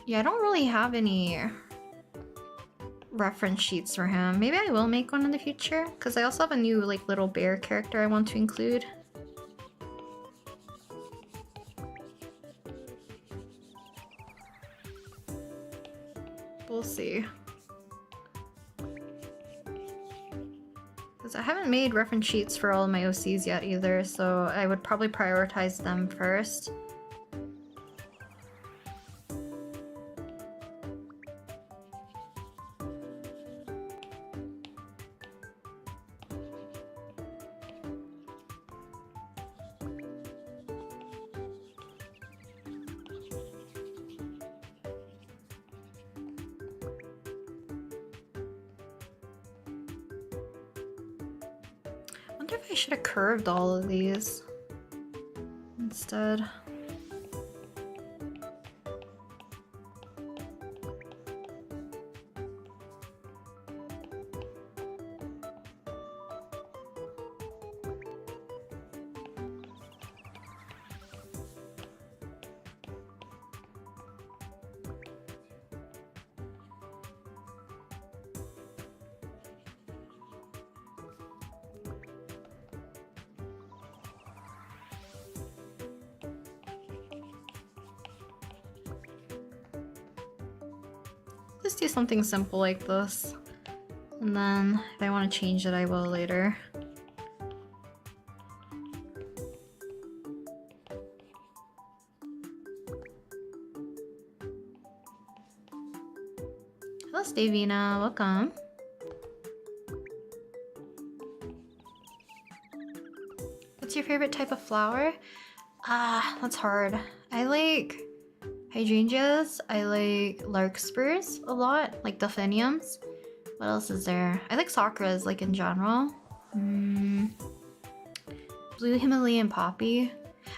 Yeah, I don't really have any reference sheets for him. Maybe I will make one in the future, because I also have a new like little bear character I want to include. We'll see. Because I haven't made reference sheets for all of my OCs yet either, so I would probably prioritize them first. I wonder if I should have curved all of these instead. Just do something simple like this. And then if I want to change it, I will later. Hello, Stavina. Welcome. What's your favorite type of flower? Ah, that's hard. I like hydrangeas. I like larkspurs a lot, like delphiniums. What else is there? I like sakuras, like in general. Blue Himalayan poppy.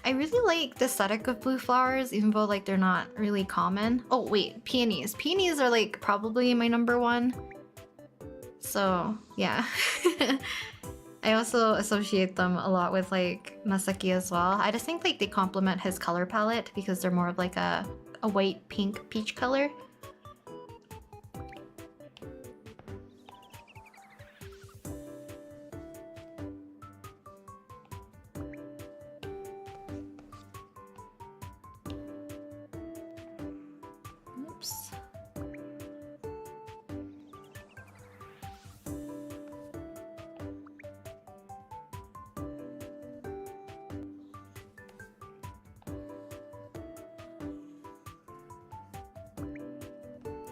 I really like the aesthetic of blue flowers, even though like they're not really common. Oh wait, peonies. Peonies are like probably my #1. So yeah. I also associate them a lot with like Masaki as well. I just think like they complement his color palette because they're more of like a white, pink, peach color. Oops.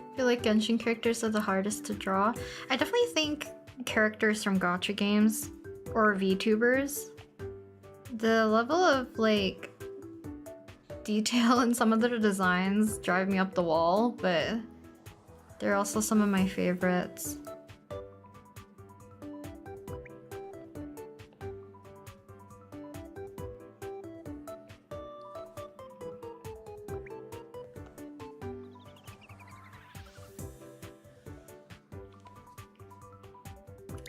I feel like Genshin characters are the hardest to draw. I definitely think characters from gacha games or VTubers, the level of like detail in some of their designs drive me up the wall, but they're also some of my favorites.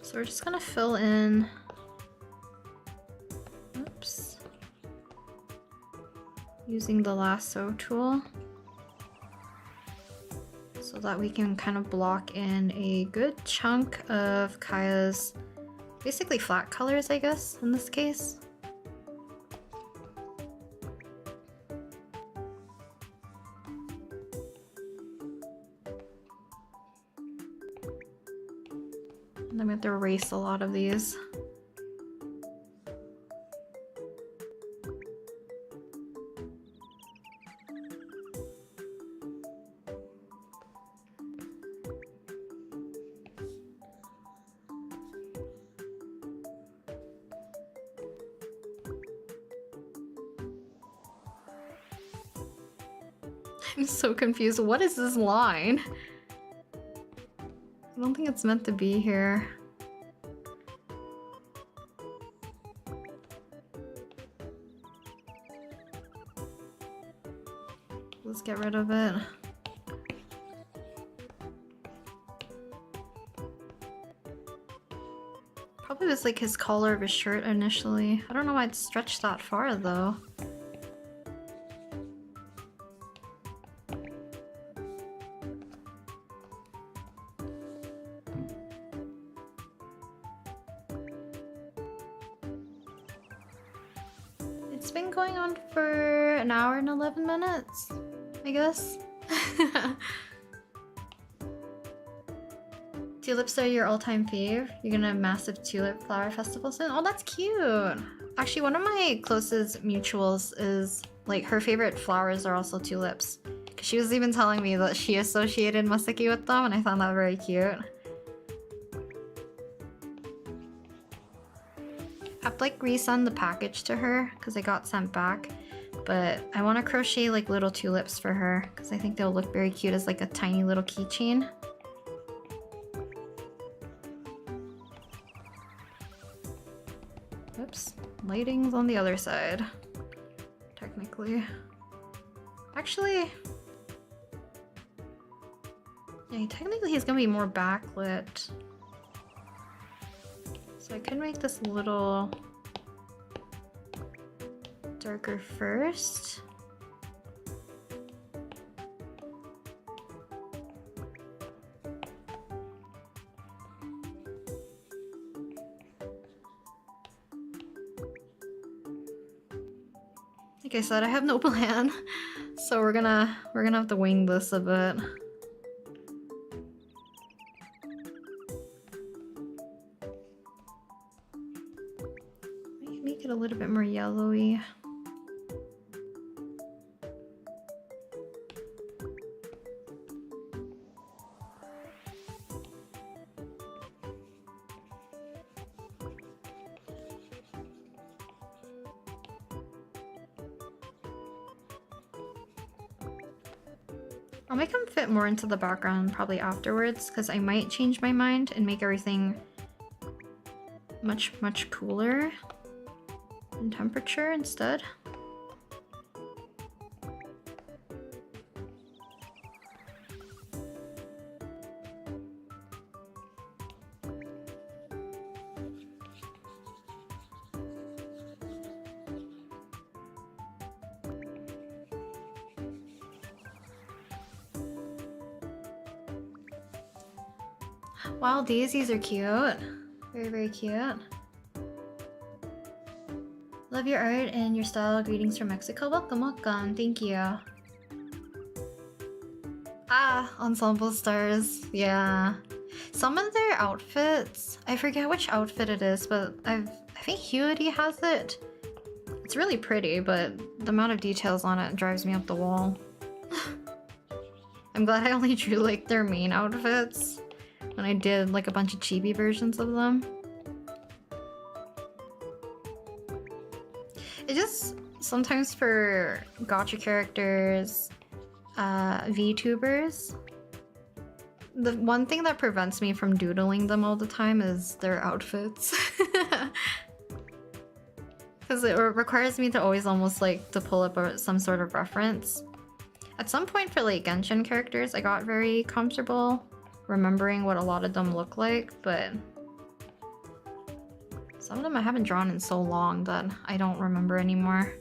So we're just gonna fill in, oops, using the lasso tool so that we can kind of block in a good chunk of Kaeya's basically flat colors, I guess, in this case. And then we have to erase a lot of these. I'm so confused. What is this line? I don't think it's meant to be here. Let's get rid of it. Probably was like his collar of his shirt initially. I don't know why it stretched that far though. It's been going on for an hour and 11 minutes, I guess. Tulips are your all-time fave? You're gonna have a massive tulip flower festival soon? Oh, that's cute! Actually, one of my closest mutuals is, like, her favorite flowers are also tulips. Cause she was even telling me that she associated Masaki with them, and I found that very cute. I've like resend the package to her because I got sent back, but I want to crochet like little tulips for her because I think they'll look very cute as like a tiny little keychain. Oops, lighting's on the other side, technically. Actually, yeah, technically he's gonna be more backlit. So I could make this a little darker first. Like I said, I have no plan, so we're gonna have to wing this a bit. Make it a little bit more yellowy. I'll make them fit more into the background probably afterwards, because I might change my mind and make everything much cooler in temperature instead. Wow, daisies are cute. Very, very cute. Love your art and your style. Greetings from Mexico. Welcome, welcome. Thank you. Ah, ensemble stars. Yeah. Some of their outfits, I forget which outfit it is, but I think Huity has it. It's really pretty, but the amount of details on it drives me up the wall. I'm glad I only drew like their main outfits when I did like a bunch of chibi versions of them. It just sometimes for gacha characters, VTubers, the one thing that prevents me from doodling them all the time is their outfits. Because it requires me to always almost like to pull up some sort of reference. At some point for like Genshin characters, I got very comfortable remembering what a lot of them look like, but some of them I haven't drawn in so long that I don't remember anymore.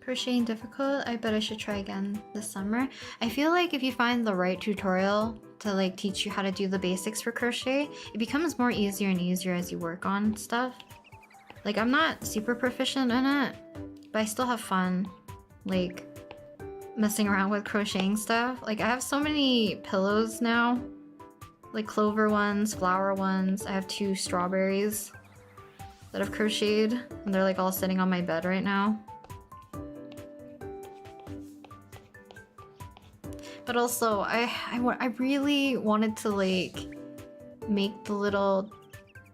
Crocheting difficult? I bet I should try again this summer. I feel like if you find the right tutorial to like teach you how to do the basics for crochet, it becomes more easier and easier as you work on stuff. Like I'm not super proficient in it, but I still have fun like messing around with crocheting stuff. Like I have so many pillows now, like clover ones, flower ones. I have 2 strawberries that I've crocheted and they're like all sitting on my bed right now. But also, I really wanted to like make the little,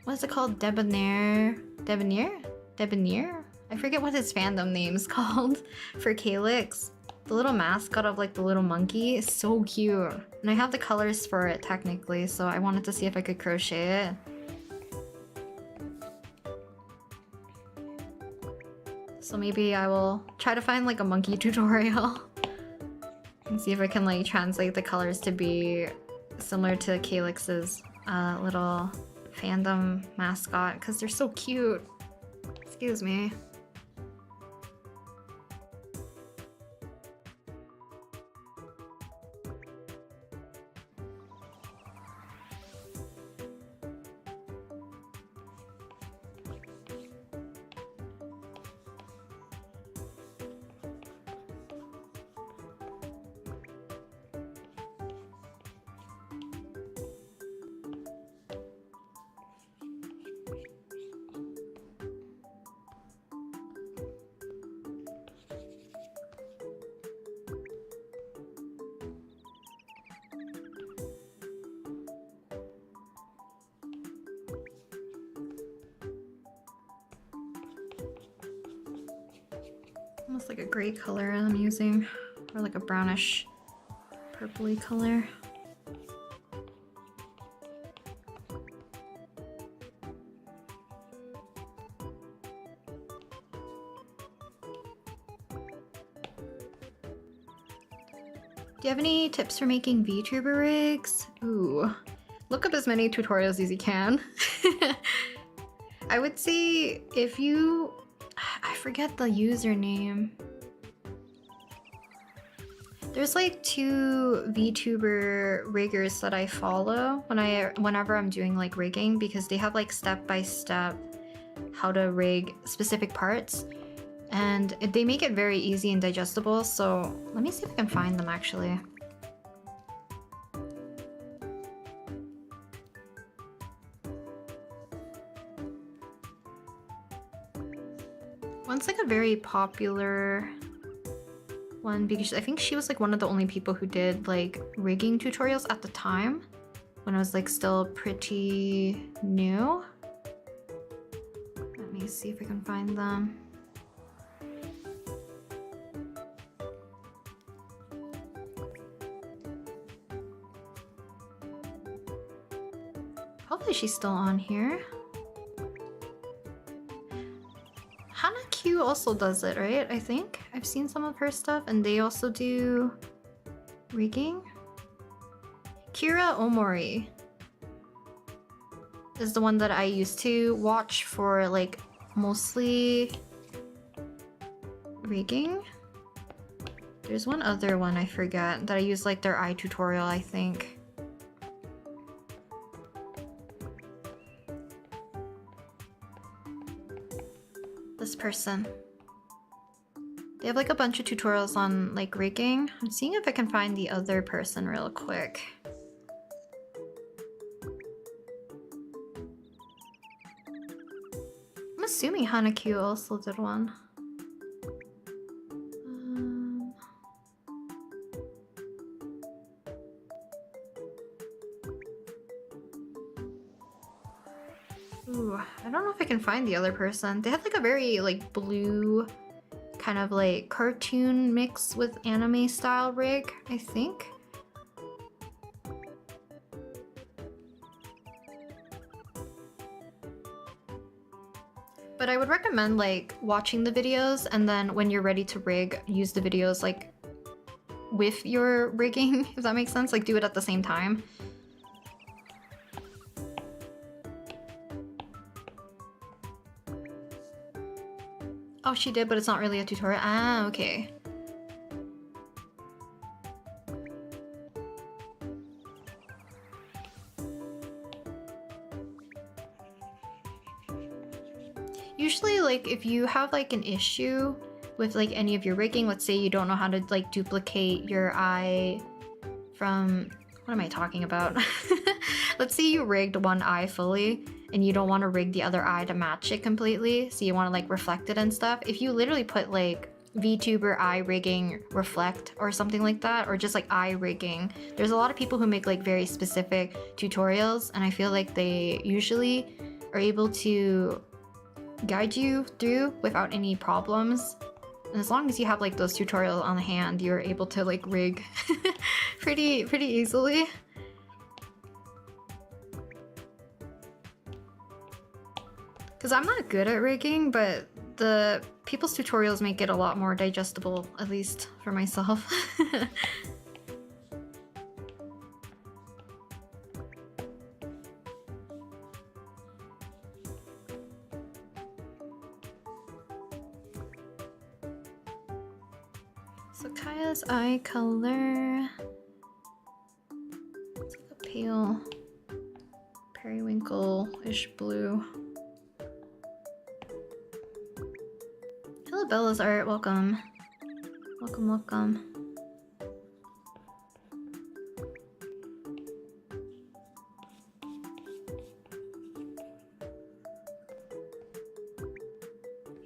what is it called? Debonair? I forget what his fandom name is called for Calyx. The little mascot of like the little monkey is so cute. And I have the colors for it technically, so I wanted to see if I could crochet it. So maybe I will try to find like a monkey tutorial. And see if I can like translate the colors to be similar to Calyx's little fandom mascot because they're so cute. Excuse me. Almost like a gray color I'm using, or like a brownish purpley color. Do you have any tips for making VTuber rigs? Ooh, look up as many tutorials as you can. I would say if you, I forget the username. There's like 2 VTuber riggers that I follow whenever I'm doing like rigging because they have like step-by-step how to rig specific parts. And they make it very easy and digestible, so let me see if I can find them actually. One's like a very popular one because I think she was like one of the only people who did like rigging tutorials at the time when I was like still pretty new. me see if I can find them. Hopefully she's still on here. Q also does it, right? I think I've seen some of her stuff, and they also do rigging. Kira Omori is the one that I used to watch for like mostly rigging. There's one other one I forget that I use like their eye tutorial, I think. This person. They have like a bunch of tutorials on like rigging. I'm seeing if I can find the other person real quick. I'm assuming Hana-Q also did one. Ooh, I don't know if I can find the other person. They have like a very like blue kind of like cartoon mix with anime style rig, I think. But I would recommend like watching the videos, and then when you're ready to rig, use the videos like with your rigging, if that makes sense. Like do it at the same time. Oh, she did, but it's not really a tutorial. Ah, okay. Usually, like, if you have, like, an issue with, like, any of your rigging, let's say you don't know how to, like, duplicate your eye from... What am I talking about? Let's say you rigged one eye fully, and you don't want to rig the other eye to match it completely, so you want to like reflect it and stuff. If you literally put like VTuber eye rigging reflect or something like that, or just like eye rigging, there's a lot of people who make like very specific tutorials, and I feel like they usually are able to guide you through without any problems. And as long as you have like those tutorials on hand, you're able to like rig pretty easily. Because I'm not good at rigging, but the people's tutorials make it a lot more digestible, at least for myself. So Kaeya's eye color, it's like a pale periwinkle-ish blue. Hello Bella's art, welcome. Welcome, welcome.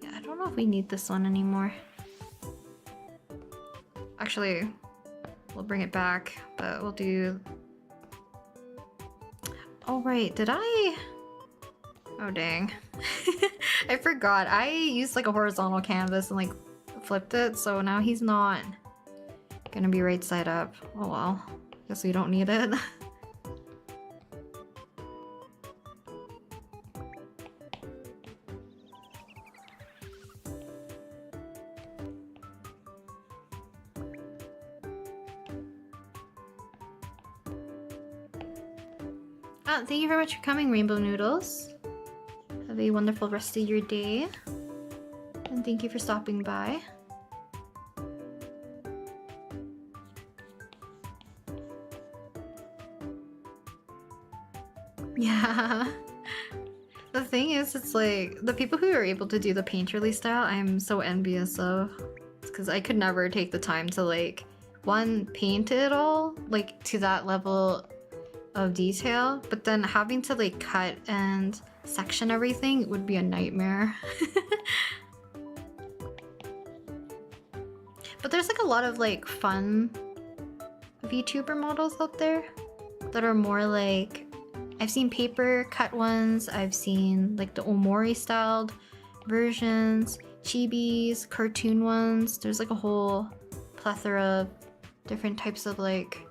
Yeah, I don't know if we need this one anymore. Actually, we'll bring it back, but we'll do... Oh right, did I... Oh dang. I forgot. I used like a horizontal canvas and like flipped it, so now he's not gonna be right side up. Oh well. Guess we don't need it. Oh, thank you very much for coming, Rainbow Noodles. Have a wonderful rest of your day. And thank you for stopping by. Yeah. The thing is, it's like, the people who are able to do the painterly style, I'm so envious of. Because I could never take the time to like, one, paint it all, like to that level of detail, but then having to like cut and section everything would be a nightmare. But there's like a lot of like fun VTuber models out there that are more like, I've seen paper cut ones, I've seen like the Omori styled versions, chibis, cartoon ones. There's like a whole plethora of different types of like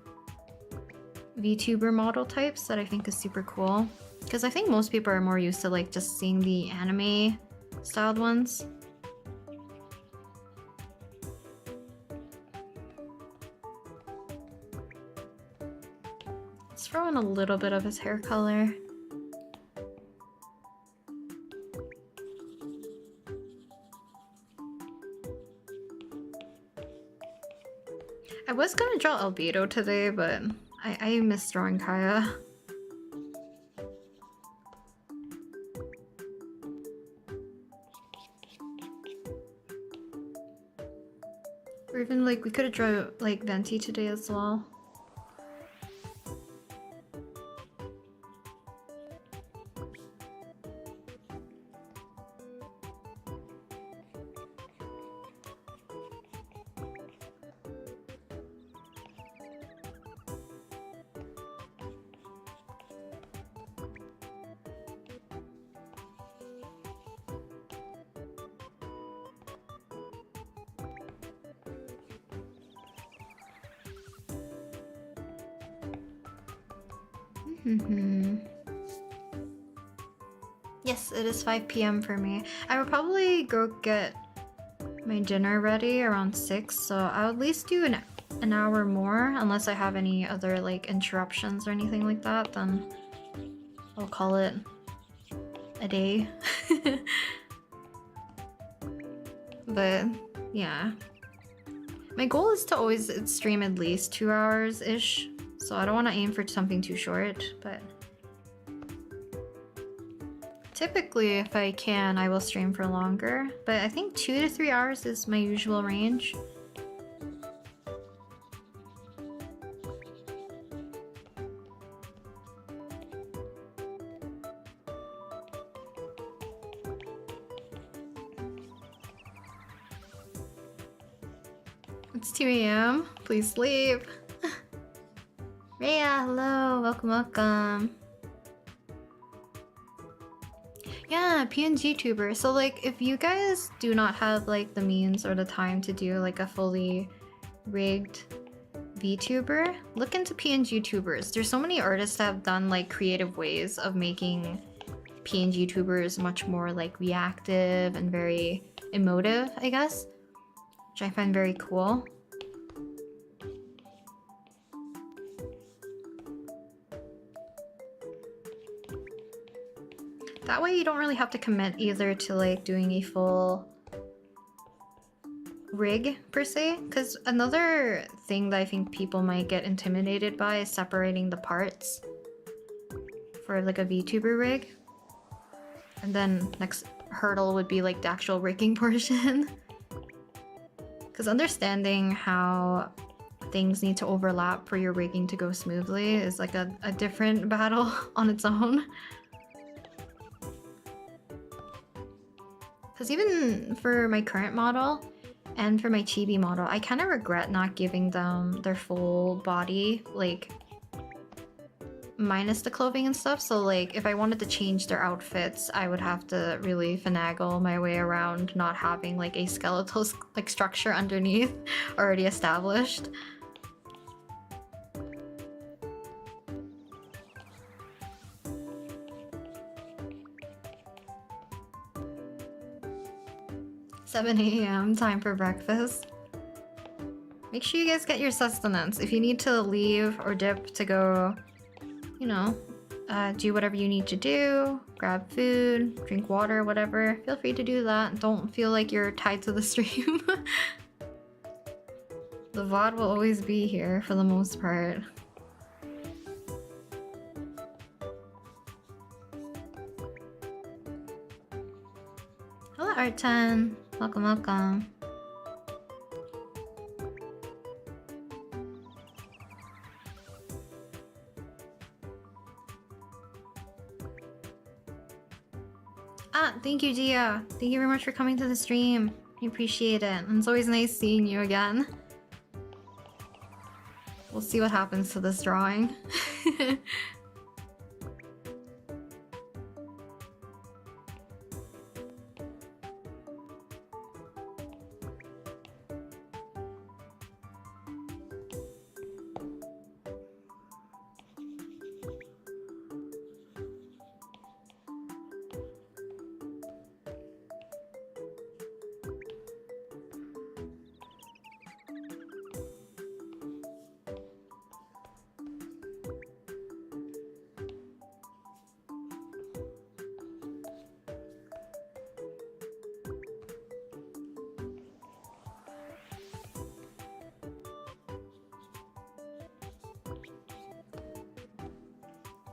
VTuber model types that I think is super cool. Because I think most people are more used to like just seeing the anime styled ones. Let's throw in a little bit of his hair color. I was gonna draw Albedo today, but I miss drawing Kaeya. Or even like we could have drawn like Venti today as well. Yes, it is 5 p.m. for me. I would probably go get my dinner ready around 6, so I'll at least do an hour more, unless I have any other like interruptions or anything like that, then I'll call it a day. But yeah. My goal is to always stream at least 2 hours-ish. So I don't want to aim for something too short, but typically if I can, I will stream for longer. But I think 2 to 3 hours is my usual range. It's 2 a.m. Please sleep. Rhea, hello, welcome. Yeah, PNG tuber. So like if you guys do not have like the means or the time to do like a fully rigged VTuber, look into PNG tubers. There's so many artists that have done like creative ways of making PNG tubers much more like reactive and very emotive, I guess, which I find very cool. That way you don't really have to commit either to like doing a full rig per se, because another thing that I think people might get intimidated by is separating the parts for like a VTuber rig. And then next hurdle would be like the actual rigging portion. Because understanding how things need to overlap for your rigging to go smoothly is like a different battle on its own. Because even for my current model and for my chibi model, I kind of regret not giving them their full body, like minus the clothing and stuff. So like if I wanted to change their outfits, I would have to really finagle my way around not having like a skeletal like structure underneath already established. $7 a.m. time for breakfast. Make sure you guys get your sustenance. If you need to leave or dip to go, you know, do whatever you need to do, grab food, drink water, whatever, feel free to do that. Don't feel like you're tied to the stream. The VOD will always be here for the most part. Hello, Artan. Welcome. Ah, thank you, Gia. Thank you very much for coming to the stream. I appreciate it. And it's always nice seeing you again. We'll see what happens to this drawing.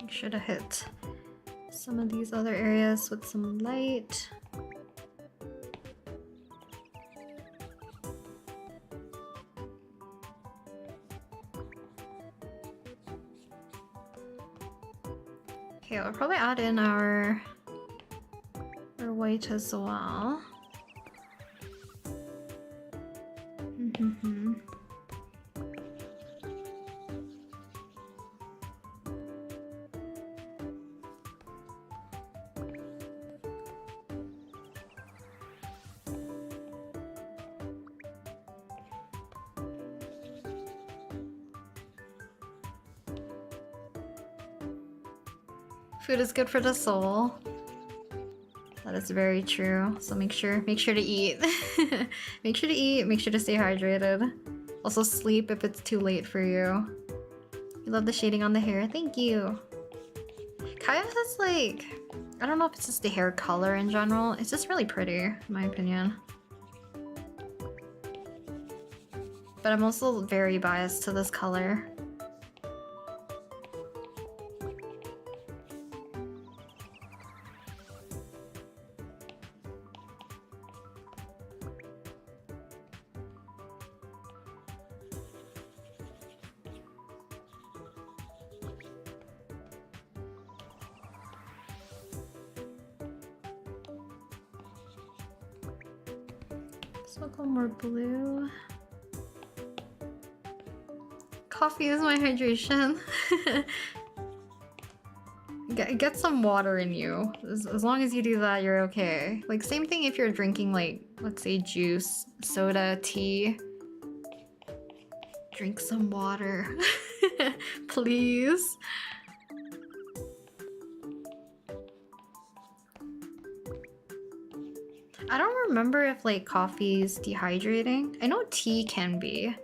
Make sure to hit some of these other areas with some light. Okay, we'll probably add in our white as well. Food is good for the soul. That is very true. So make sure to eat. Make sure to eat, make sure to stay hydrated. Also sleep if it's too late for you. You love the shading on the hair. Thank you. Kaeya has like, I don't know if it's just the hair color in general. It's just really pretty, in my opinion. But I'm also very biased to this color. So I'll go more blue. Coffee is my hydration. Get some water in you. As long as you do that, you're okay. Like, same thing if you're drinking, like, let's say juice, soda, tea. Drink some water. Please. I don't remember if, like, coffee is dehydrating. I know tea can be.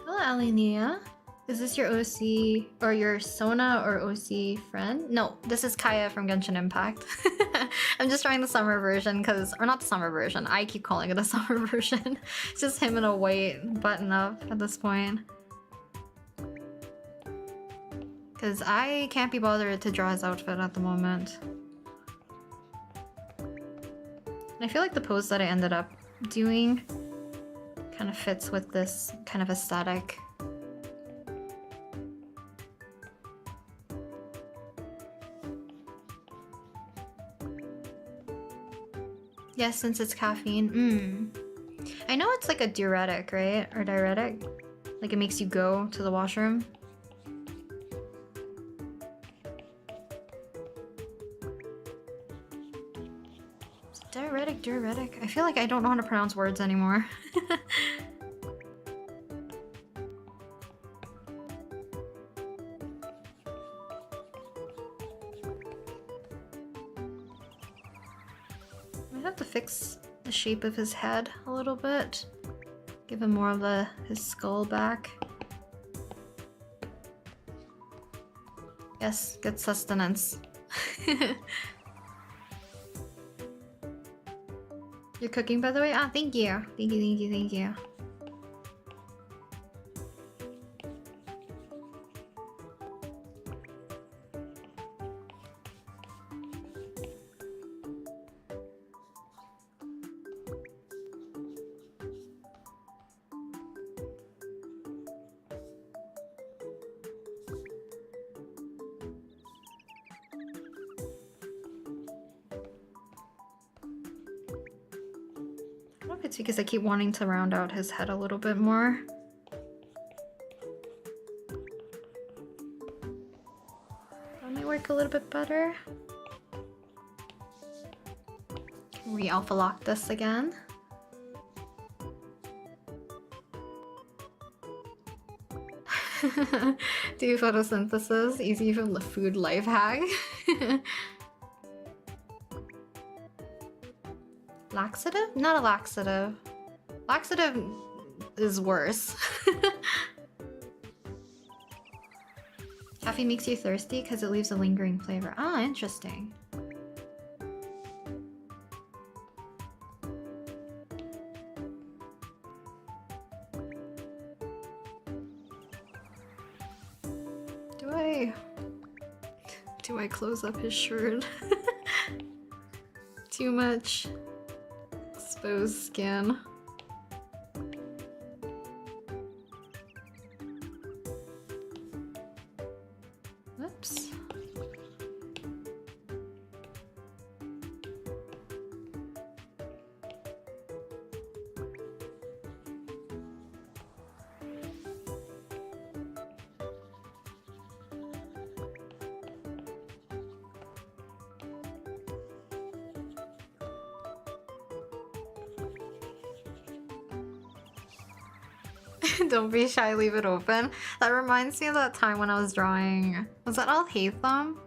Hello, Alinia. Is this your OC or your Sona or OC friend? No, this is Kaeya from Genshin Impact. I'm just trying the summer version because, or not the summer version, I keep calling it the summer version. It's just him in a white button up at this point. Because I can't be bothered to draw his outfit at the moment. And I feel like the pose that I ended up doing kind of fits with this kind of aesthetic. Yes, since it's caffeine. I know it's like a diuretic, right? Or diuretic? Like it makes you go to the washroom. Is it diuretic? I feel like I don't know how to pronounce words anymore. I have to fix the shape of his head a little bit. Give him more of his skull back. Yes, good sustenance. You're cooking, by the way? Ah, thank you. Thank you. It's because I keep wanting to round out his head a little bit more. That might work a little bit better. Can we alpha lock this again? Do photosynthesis, easy from the food life hack. Laxative? Not a laxative. Laxative is worse. Coffee makes you thirsty because it leaves a lingering flavor. Ah, interesting. Do I close up his shirt? Too much exposed skin. Oops. Don't be shy, leave it open. That reminds me of that time when I was drawing... Was that Al Haytham?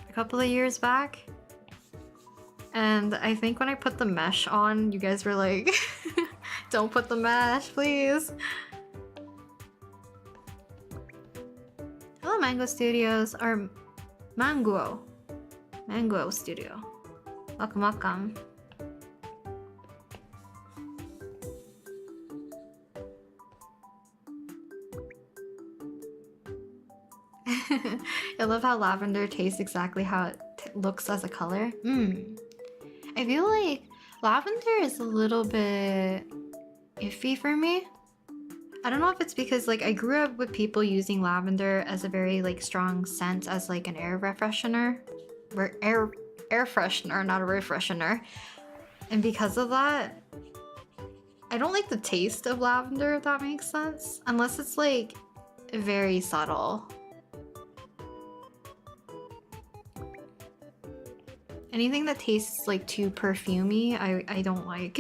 A couple of years back? And I think when I put the mesh on, you guys were like, don't put the mesh, please. Hello, Mango Studios, or Mango Studio. Welcome, welcome. I love how lavender tastes exactly how it looks as a color. I feel like lavender is a little bit iffy for me. I don't know if it's because like I grew up with people using lavender as a very like strong scent as like an air freshener. Air freshener, not a refreshener. And because of that, I don't like the taste of lavender, if that makes sense. Unless it's like very subtle. Anything that tastes like too perfumey, I don't like.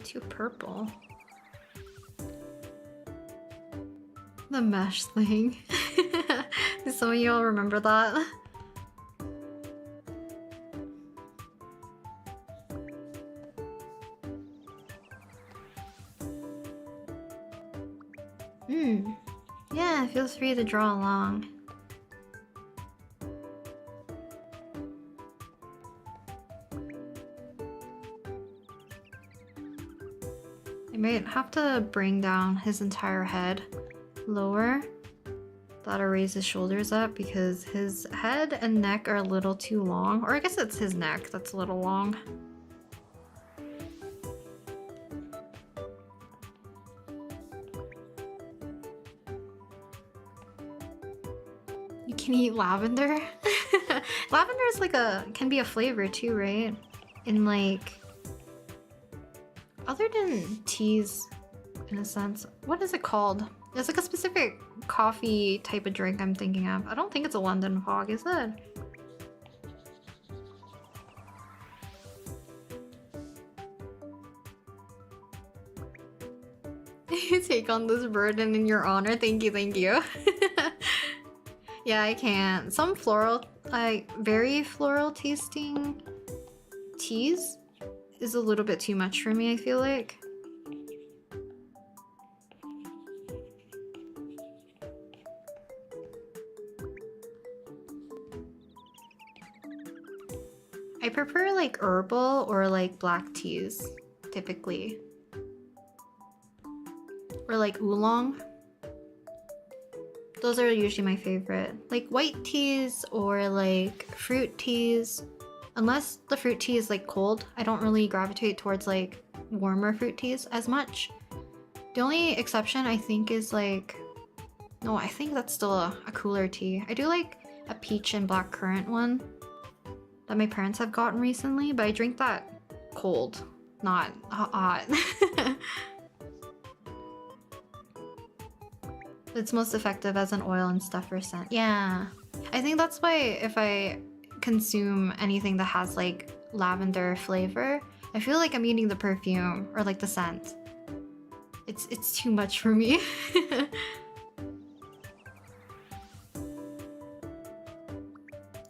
Too purple. The mesh thing. Do some of you all remember that? Yeah, feel free to draw along. I might have to bring down his entire head lower. That'll raise his shoulders up because his head and neck are a little too long. Or I guess it's his neck that's a little long. You can eat lavender? Lavender is like can be a flavor too, right? In like, other than teas, in a sense. What is it called? There's like a specific coffee type of drink I'm thinking of. I don't think it's a London fog, is it? You take on this burden in your honor. Thank you, thank you. Yeah, I can't. Some floral, like very floral tasting teas is a little bit too much for me, I feel like. I prefer like herbal or like black teas, typically. Or like oolong. Those are usually my favorite. Like white teas or like fruit teas. Unless the fruit tea is like cold, I don't really gravitate towards like warmer fruit teas as much. The only exception I think is like... No, I think that's still a cooler tea. I do like a peach and blackcurrant one that my parents have gotten recently, but I drink that cold, not hot. It's most effective as an oil and stuffer scent. Yeah. I think that's why if I consume anything that has like lavender flavor, I feel like I'm eating the perfume or like the scent. It's too much for me.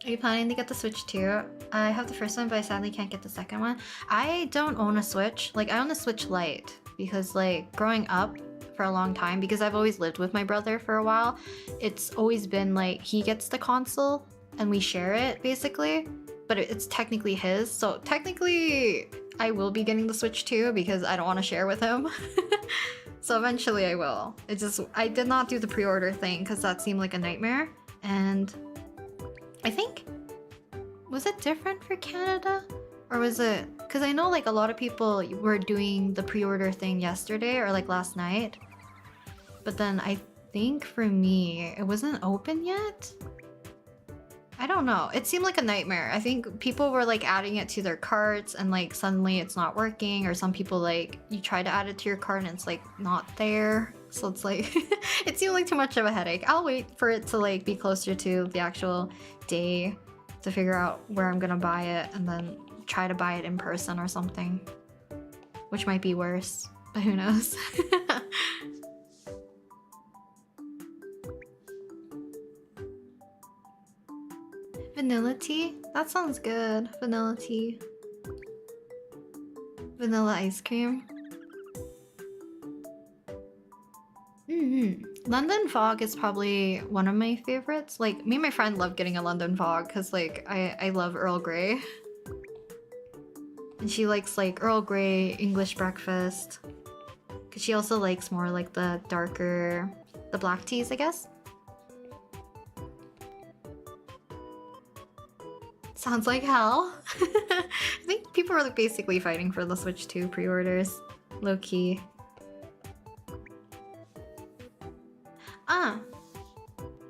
Are you planning to get the Switch too? I have the first one, but I sadly can't get the second one. I don't own a Switch. Like, I own a Switch Lite because, like, growing up for a long time, because I've always lived with my brother for a while, it's always been like he gets the console and we share it basically, but it's technically his. So technically, I will be getting the Switch too because I don't want to share with him. So eventually I will. It just, I did not do the pre-order thing because that seemed like a nightmare. And I think, was it different for Canada? Or was it, because I know like a lot of people were doing the pre-order thing yesterday or like last night. But then I think for me, it wasn't open yet. I don't know. It seemed like a nightmare. I think people were like adding it to their carts and like suddenly it's not working, or some people like you try to add it to your cart and it's like not there. So it's like it seemed like too much of a headache. I'll wait for it to like be closer to the actual day to figure out where I'm gonna buy it and then try to buy it in person or something. Which might be worse, but who knows. Vanilla tea? That sounds good. Vanilla tea. Vanilla ice cream. London Fog is probably one of my favorites. Like, me and my friend love getting a London Fog because, like, I love Earl Grey. And she likes, like, Earl Grey English breakfast. Because she also likes more, like, the darker... the black teas, I guess? Sounds like hell. I think people are like basically fighting for the Switch 2 pre-orders. Low-key.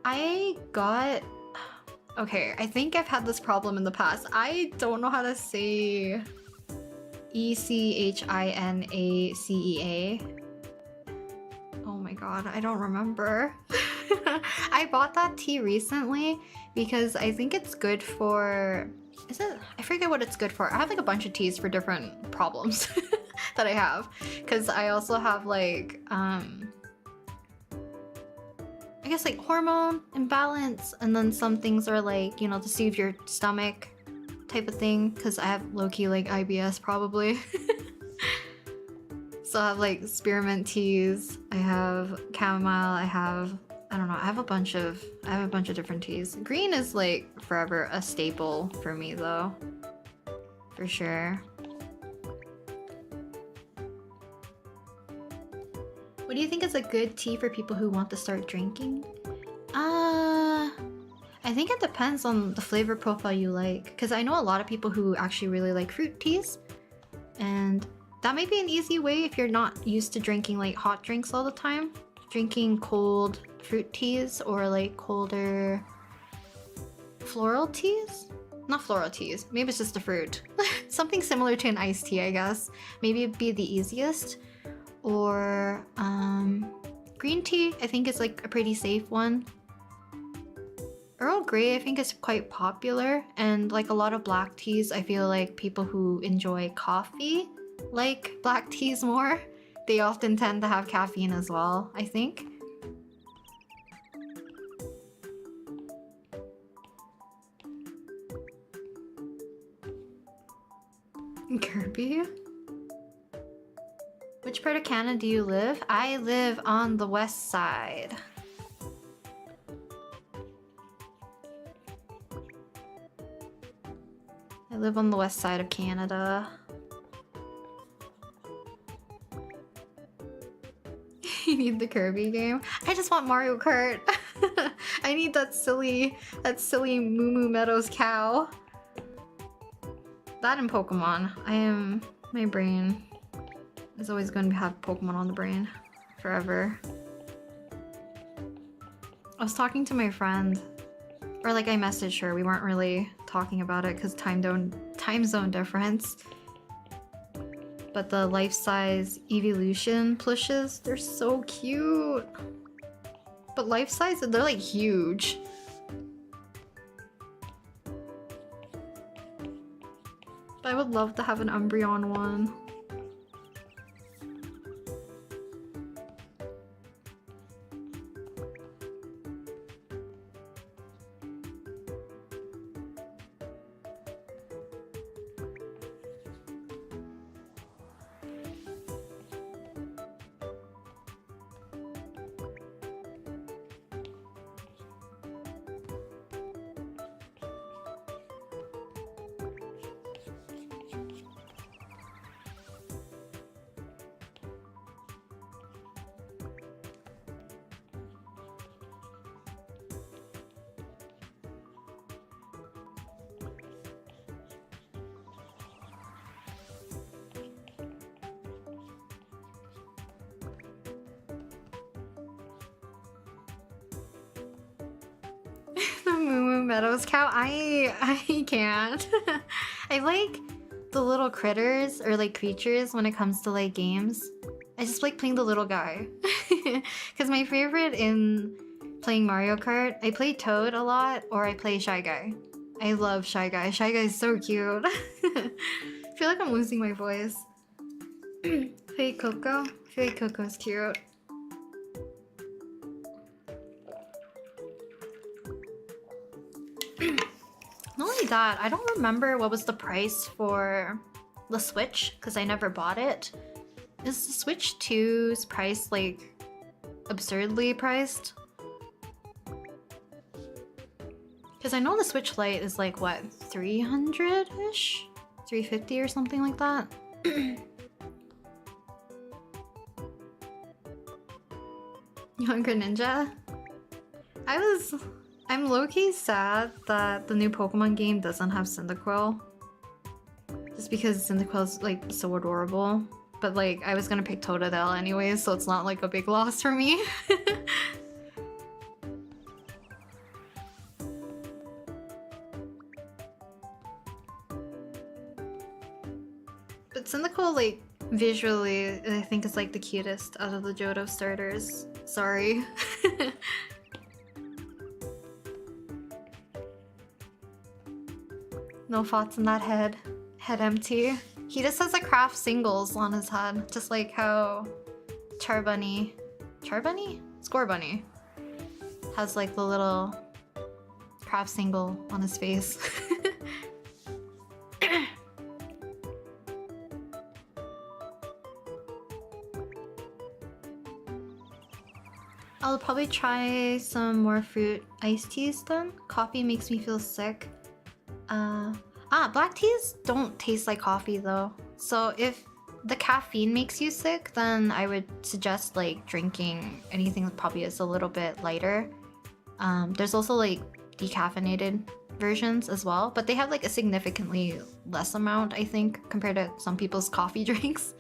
I got... Okay, I think I've had this problem in the past. I don't know how to say... Echinacea. Oh my god, I don't remember. I bought that tea recently because I think it's good for... Is it? I forget what it's good for. I have like a bunch of teas for different problems that I have. Because I also have like... I guess like hormone imbalance, and then some things are like, you know, to soothe your stomach type of thing, because I have low-key like IBS probably. So I have like spearmint teas, I have chamomile, I don't know, I have a bunch of different teas. Green is like forever a staple for me though. For sure. What do you think is a good tea for people who want to start drinking? I think it depends on the flavor profile you like, because I know a lot of people who actually really like fruit teas, and that might be an easy way if you're not used to drinking like hot drinks all the time. Drinking cold fruit teas or like colder floral teas? Not floral teas, maybe it's just a fruit. Something similar to an iced tea, I guess. Maybe it'd be the easiest. Or green tea, I think is like a pretty safe one. Earl Grey, I think is quite popular, and like a lot of black teas, I feel like people who enjoy coffee like black teas more. They often tend to have caffeine as well, I think. Kirby? Which part of Canada do you live? I live on the west side. I live on the west side of Canada. You need the Kirby game? I just want Mario Kart. I need that silly Moo Moo Meadows cow. That and Pokemon. My brain is always going to have Pokemon on the brain forever. I was talking to my friend, or like I messaged her. We weren't really talking about it because time zone difference. But the life-size evolution plushes, they're so cute. But life-size, they're like huge. But I would love to have an Umbreon one. Meadows cow. I can't. I like the little critters or like creatures when it comes to like games. I just like playing the little guy. Because my favorite in playing Mario Kart, I play Toad a lot or I play Shy Guy. I love Shy Guy. Shy Guy is so cute. I feel like I'm losing my voice. Hey Coco. I feel like Coco's cute. Not only that, I don't remember what was the price for the Switch because I never bought it. Is the Switch 2's price like absurdly priced? Because I know the Switch Lite is like what, 300-ish? 350 or something like that? Younger Ninja? I'm low-key sad that the new Pokemon game doesn't have Cyndaquil. Just because Cyndaquil's like so adorable. But like, I was gonna pick Totodile anyway, so it's not like a big loss for me. But Cyndaquil, like, visually, I think is like the cutest out of the Johto starters. Sorry. No thoughts in that head. Head empty. He just has a craft singles on his head, just like how Charbunny, Scorbunny has like the little craft single on his face. I'll probably try some more fruit iced teas then. Coffee makes me feel sick. Black teas don't taste like coffee though. So if the caffeine makes you sick, then I would suggest like drinking anything that probably is a little bit lighter. There's also like decaffeinated versions as well, but they have like a significantly less amount, I think, compared to some people's coffee drinks.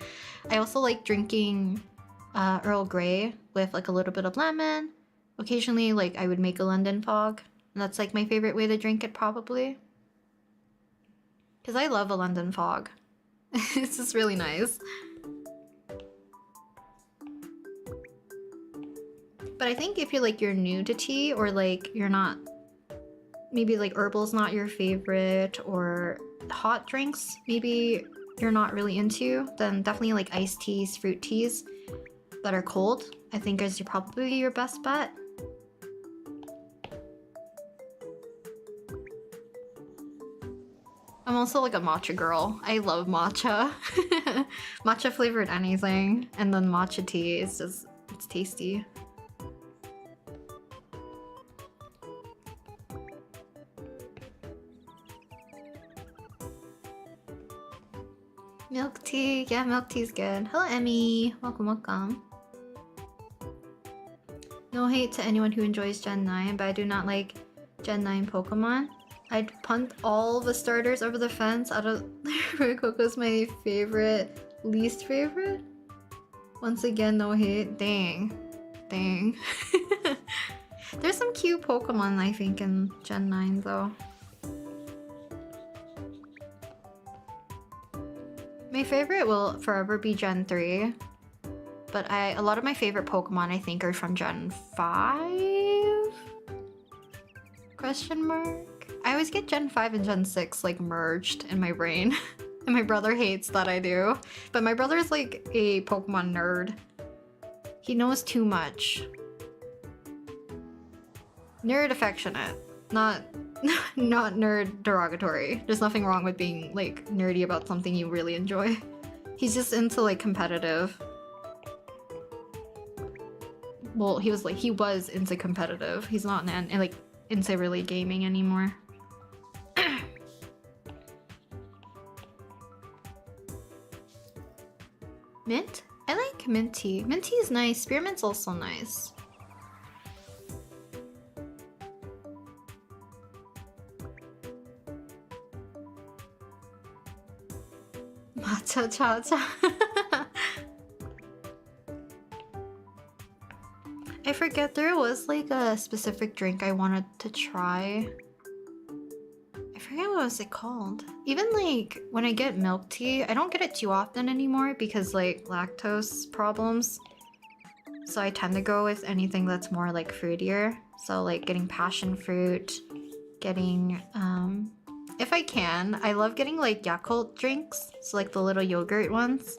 I also like drinking Earl Grey with like a little bit of lemon. Occasionally, like I would make a London Fog. And that's like my favorite way to drink it probably. Because I love a London Fog. It's just really nice. But I think if you're new to tea or like you're not, maybe like herbal's not your favorite or hot drinks maybe you're not really into, then definitely like iced teas, fruit teas that are cold, I think is probably your best bet. I'm also like a matcha girl. I love matcha. Matcha flavored anything. And then matcha tea is just, it's tasty. Milk tea. Yeah, milk tea's good. Hello, Emmy. Welcome, welcome. No hate to anyone who enjoys Gen 9, but I do not like Gen 9 Pokemon. I'd punt all the starters over the fence out of Coco's my favorite, least favorite? Once again, no hate. Dang. Dang. There's some cute Pokemon, I think, in Gen 9, though. My favorite will forever be Gen 3. But a lot of my favorite Pokemon, I think, are from Gen 5? Question mark? I always get Gen 5 and Gen 6 like merged in my brain. And my brother hates that I do. But my brother is like a Pokemon nerd. He knows too much. Nerd affectionate. Not nerd derogatory. There's nothing wrong with being like nerdy about something you really enjoy. He's just into like competitive. Well, he was into competitive. He's not like into really gaming anymore. Mint? I like mint tea. Mint tea is nice. Spearmint's also nice. Matcha cha cha. I forget, there was like a specific drink I wanted to try. is it called? Even like when I get milk tea, I don't get it too often anymore because like lactose problems. So I tend to go with anything that's more like fruitier. So like getting passion fruit, getting, if I can, I love getting like Yakult drinks. So like the little yogurt ones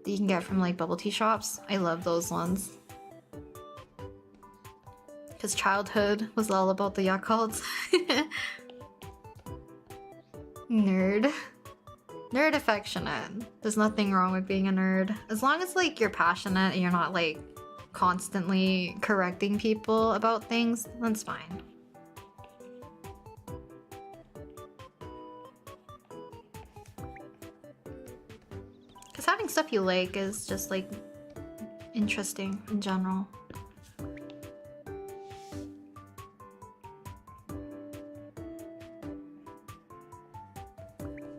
that you can get from like bubble tea shops. I love those ones. Because childhood was all about the Yakults. Nerd. Nerd affectionate. There's nothing wrong with being a nerd. As long as like you're passionate and you're not like constantly correcting people about things, that's fine. Because having stuff you like is just like interesting in general.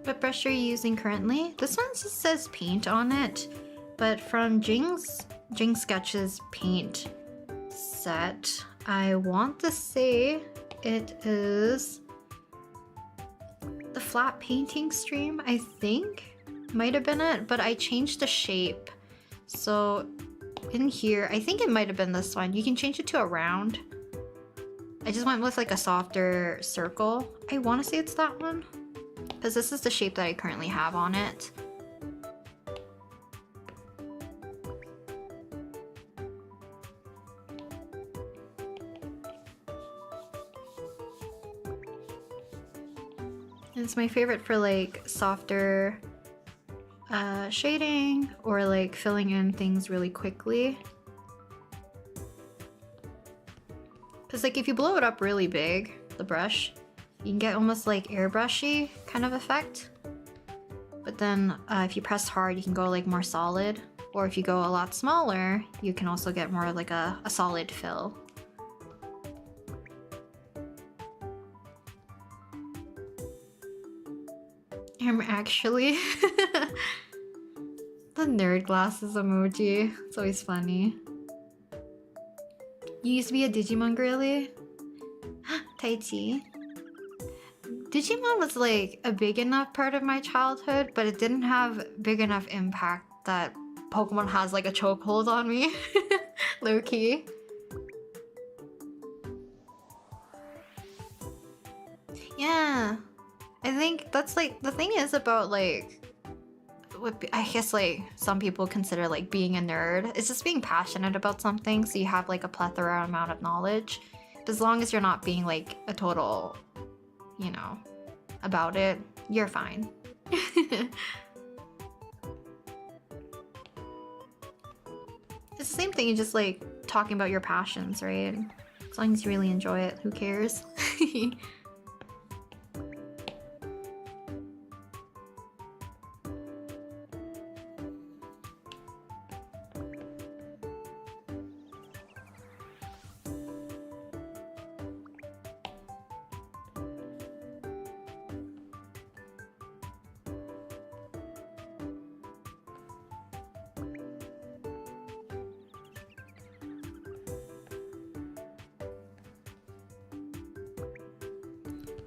What brush are you using currently? This one just says paint on it, but from Jing's Sketches paint set, I want to say it is the flat painting stream, I think. Might have been it, but I changed the shape. So in here, I think it might have been this one. You can change it to a round. I just went with like a softer circle. I want to say it's that one, because this is the shape that I currently have on it. And it's my favorite for like softer shading or like filling in things really quickly. Because like if you blow it up really big, the brush, you can get almost like airbrushy kind of effect. But then if you press hard, you can go like more solid. Or if you go a lot smaller, you can also get more like a solid fill. I'm actually the nerd glasses emoji. It's always funny. You used to be a Digimon girly? Tai Chi. Digimon was like a big enough part of my childhood, but it didn't have big enough impact that Pokemon has like a chokehold on me. Low key. Yeah. I think that's like the thing is about like what I guess like some people consider like being a nerd. It's just being passionate about something, so you have like a plethora amount of knowledge. But as long as you're not being like a total, you know, about it, you're fine. It's the same thing, you just like talking about your passions, right? As long as you really enjoy it, who cares?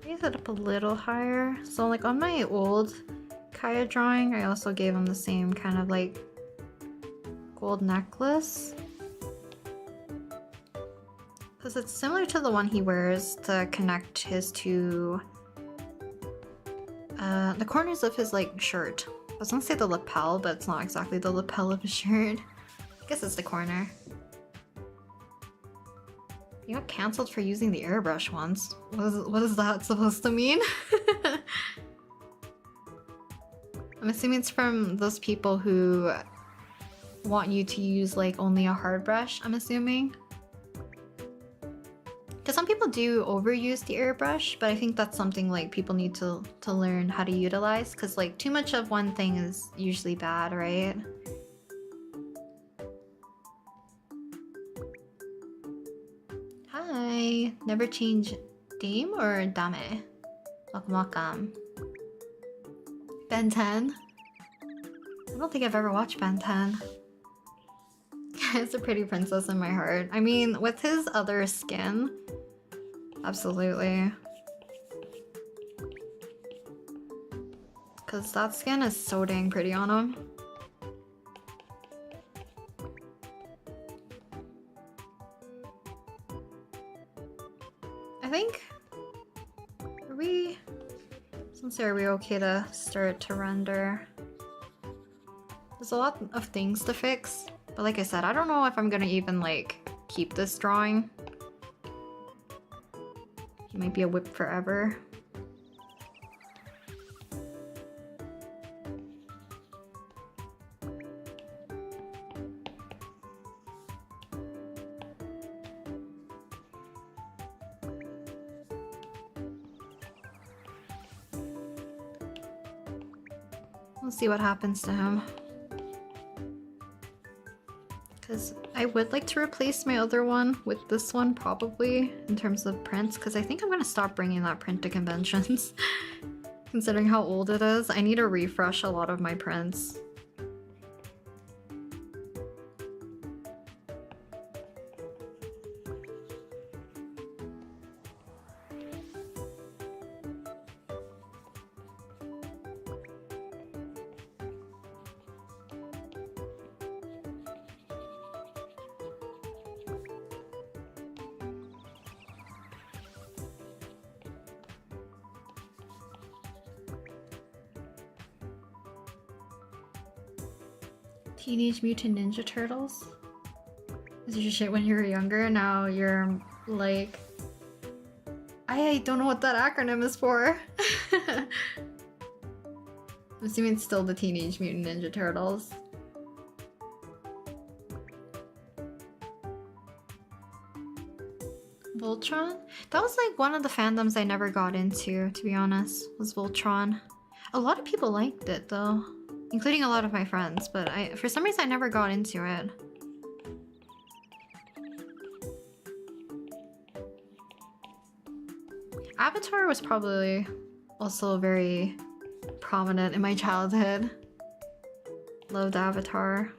Raise it up a little higher. So like on my old Kaeya drawing, I also gave him the same kind of like gold necklace. Because it's similar to the one he wears to connect his two, the corners of his like shirt. I was gonna say the lapel, but it's not exactly the lapel of his shirt. I guess it's the corner. You got cancelled for using the airbrush once. What is that supposed to mean? I'm assuming it's from those people who want you to use like only a hard brush, I'm assuming. Because some people do overuse the airbrush, but I think that's something like people need to learn how to utilize, because like too much of one thing is usually bad, right? Hi! Never change Dame or Dame? Welcome, welcome. Ben 10? I don't think I've ever watched Ben 10. It's a pretty princess in my heart. I mean, with his other skin, absolutely. because that skin is so dang pretty on him. I think... Are we okay to start to render? There's a lot of things to fix, but like I said, I don't know if I'm gonna even like keep this drawing. He might be a whip forever. We'll see what happens to him. Because I would like to replace my other one with this one probably in terms of prints, because I think I'm going to stop bringing that print to conventions. Considering how old it is, I need to refresh a lot of my prints. Teenage Mutant Ninja Turtles? Is your shit when you were younger, now you're like... I don't know what that acronym is for. I'm assuming it's still the Teenage Mutant Ninja Turtles. Voltron? That was like one of the fandoms I never got into, to be honest, was Voltron. A lot of people liked it though. Including a lot of my friends, but for some reason I never got into it. Avatar was probably also very prominent in my childhood. Loved Avatar.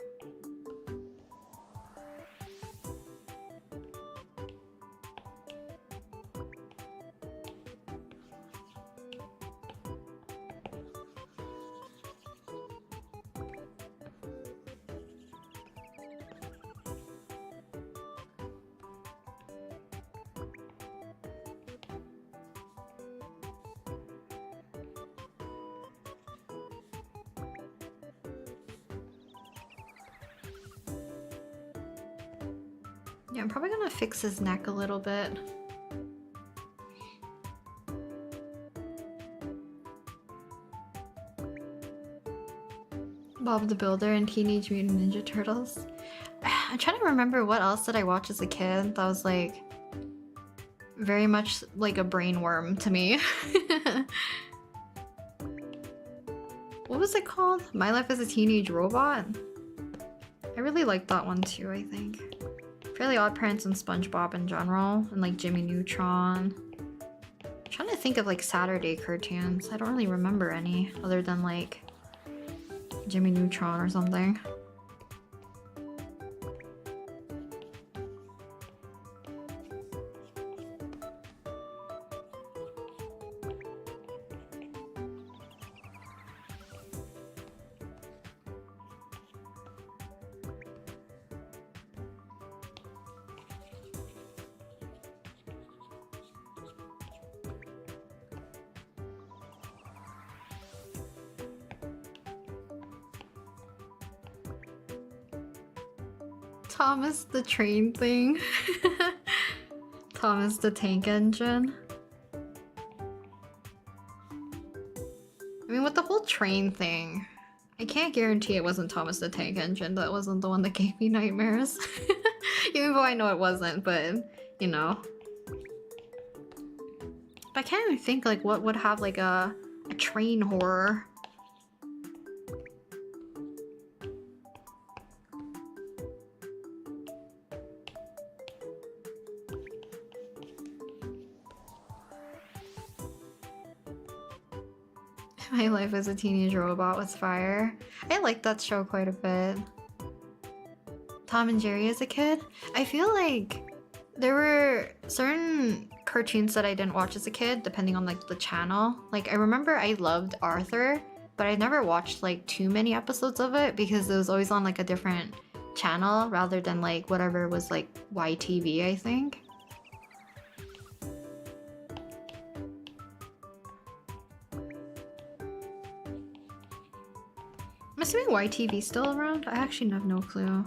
Yeah, I'm probably gonna fix his neck a little bit. Bob the Builder and Teenage Mutant Ninja Turtles. I'm trying to remember what else did I watch as a kid that was like very much like a brainworm to me. What was it called? My Life as a Teenage Robot? I really liked that one too, I think. Fairly Odd Parents and SpongeBob in general, and like Jimmy Neutron. I'm trying to think of like Saturday cartoons. I don't really remember any other than like Jimmy Neutron or something. Thomas the Train thing. Thomas the Tank Engine. I mean, with the whole train thing, I can't guarantee it wasn't Thomas the Tank Engine that wasn't the one that gave me nightmares. Even though I know it wasn't, but you know. But I can't even think like what would have like a train horror. My Life as a Teenage Robot was fire. I liked that show quite a bit. Tom and Jerry as a kid? I feel like there were certain cartoons that I didn't watch as a kid, depending on like the channel. Like I remember I loved Arthur, but I never watched like too many episodes of it because it was always on like a different channel rather than like whatever was like YTV, I think. I'm assuming YTV still around? I actually have no clue.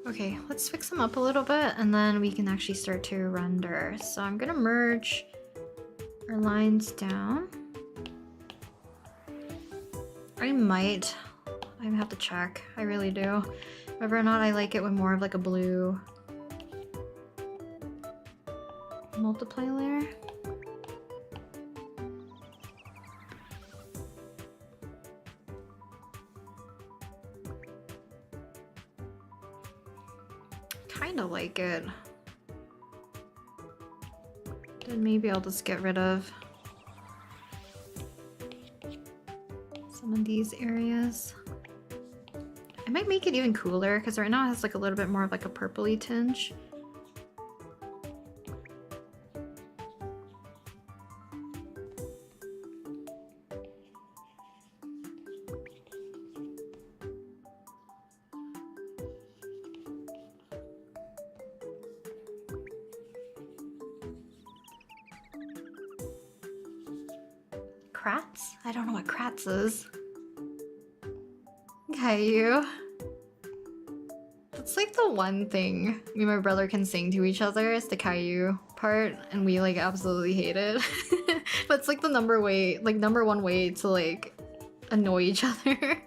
Okay, let's fix them up a little bit and then we can actually start to render. So I'm gonna merge our lines down. I have to check. I really do. Whether or not I like it with more of like a blue multiply layer. Kinda like it. Then maybe I'll just get rid of some of these areas. I might make it even cooler because right now it has like a little bit more of like a purpley tinge. Kratz? I don't know what Kratz is. Kaeya. That's like the one thing me and my brother can sing to each other is the Kaeya part, and we like absolutely hate it. But it's like the number one way to like annoy each other.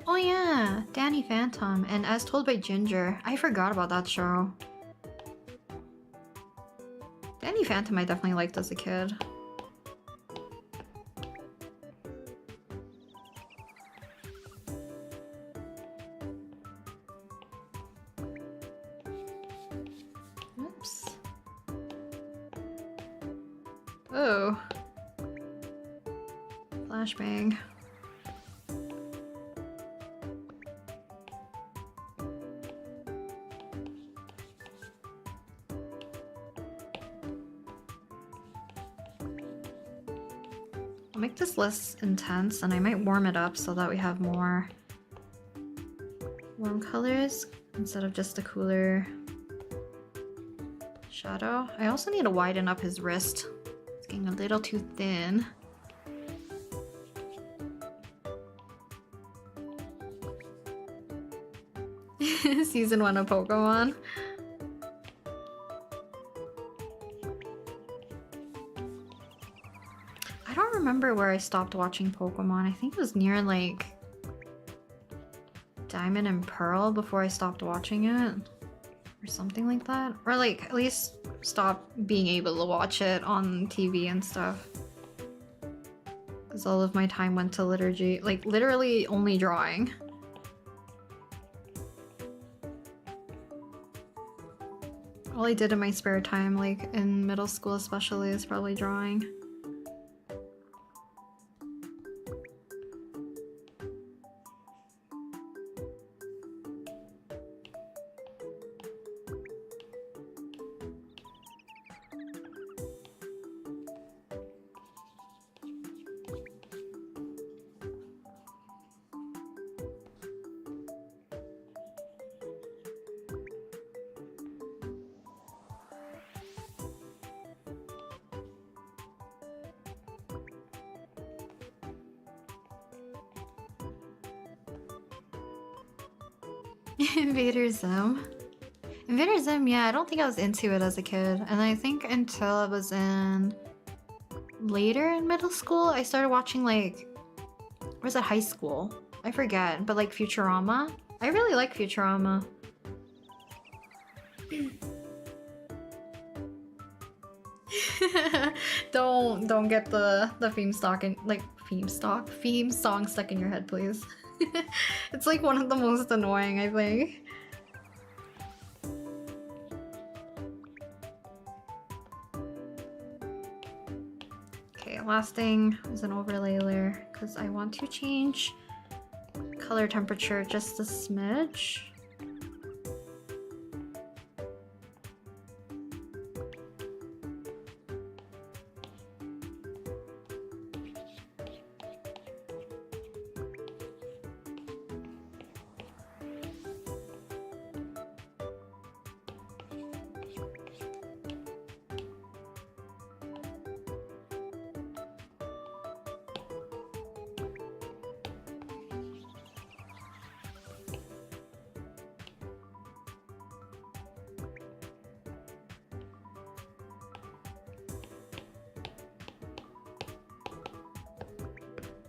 Oh yeah, Danny Phantom and As Told by Ginger. I forgot about that show. Danny Phantom I definitely liked as a kid. Oops. Oh. Flashbang. I'll make this less intense and I might warm it up so that we have more warm colors instead of just a cooler shadow. I also need to widen up his wrist. It's getting a little too thin. Season 1 of Pokemon. I don't remember where I stopped watching Pokemon. I think it was near like Diamond and Pearl before I stopped watching it. Or something like that. Or like at least stop being able to watch it on TV and stuff. Because all of my time went to liturgy. Like literally only drawing. All I did in my spare time, like in middle school especially, is probably drawing. Invader Zim. Invader Zim, yeah, I don't think I was into it as a kid. And I think until I was in later in middle school, I started watching like, or was it high school? I forget, but like Futurama. I really like Futurama. Don't get the theme song stuck in your head, please. It's like one of the most annoying, I think. Okay, last thing is an overlay layer because I want to change color temperature just a smidge.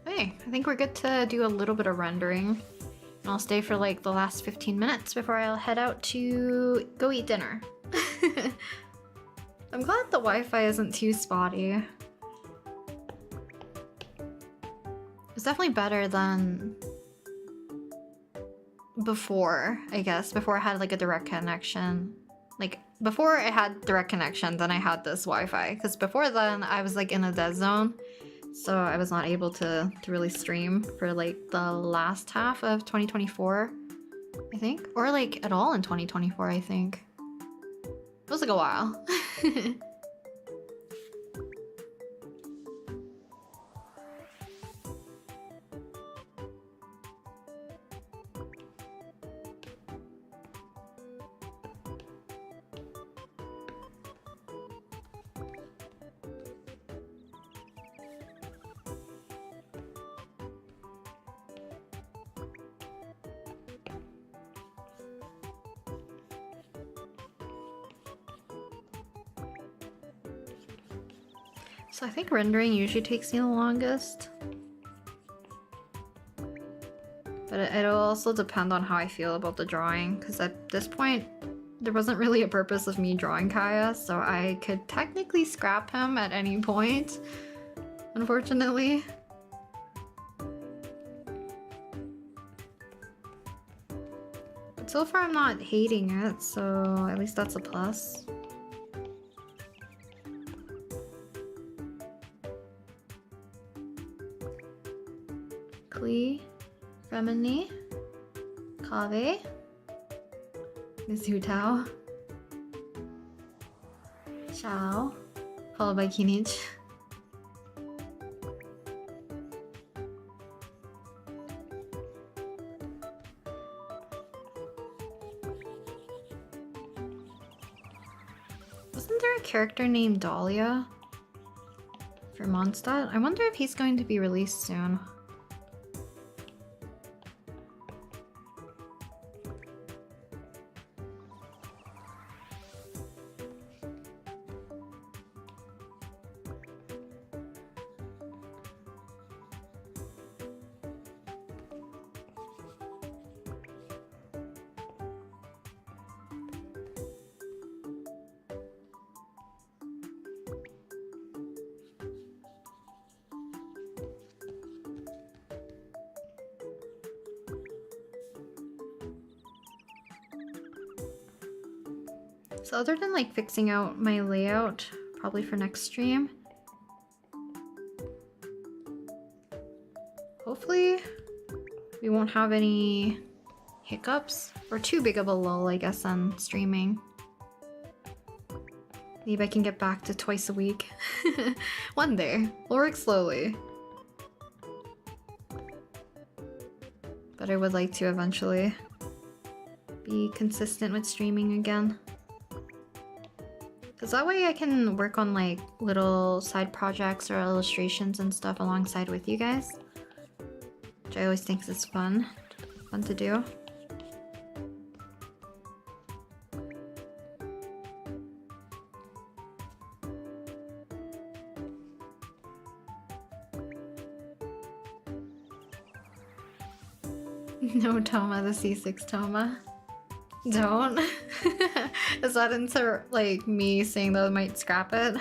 Okay, I think we're good to do a little bit of rendering. I'll stay for like the last 15 minutes before I'll head out to go eat dinner. I'm glad the Wi-Fi isn't too spotty. It's definitely better than before, I guess. Before I had like a direct connection. Like before I had direct connection, then I had this Wi-Fi. Because before then I was like in a dead zone. So I was not able to really stream for like the last half of 2024, I think. Or like at all in 2024, I think. It was like a while. So I think rendering usually takes me the longest. But it'll also depend on how I feel about the drawing, because at this point, there wasn't really a purpose of me drawing Kaeya, so I could technically scrap him at any point, unfortunately. But so far I'm not hating it, so at least that's a plus. Klee, Remini, Kave, Mizutao, Xiao, followed by Kinich. Wasn't there a character named Dahlia for Mondstadt? I wonder if he's going to be released soon. So other than like fixing out my layout, probably for next stream, hopefully we won't have any hiccups or too big of a lull, I guess, on streaming. Maybe I can get back to twice a week. One day. We'll work slowly. But I would like to eventually be consistent with streaming again. Because that way I can work on like little side projects or illustrations and stuff alongside with you guys. Which I always think is fun to do. No Toma, the C6 Toma. Don't. Is that into like me saying that I might scrap it?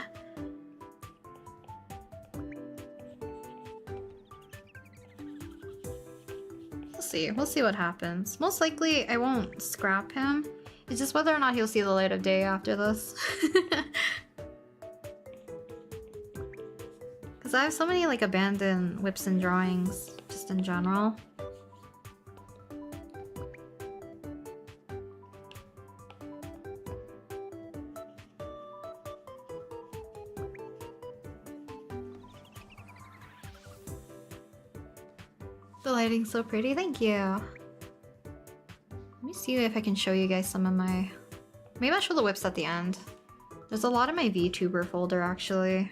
see. We'll see what happens. Most likely, I won't scrap him. It's just whether or not he'll see the light of day after this. Because I have so many like abandoned whips and drawings, just in general. The lighting's so pretty, thank you. Let me see if I can show you guys some of my... Maybe I'll show the whips at the end. There's a lot in my VTuber folder actually.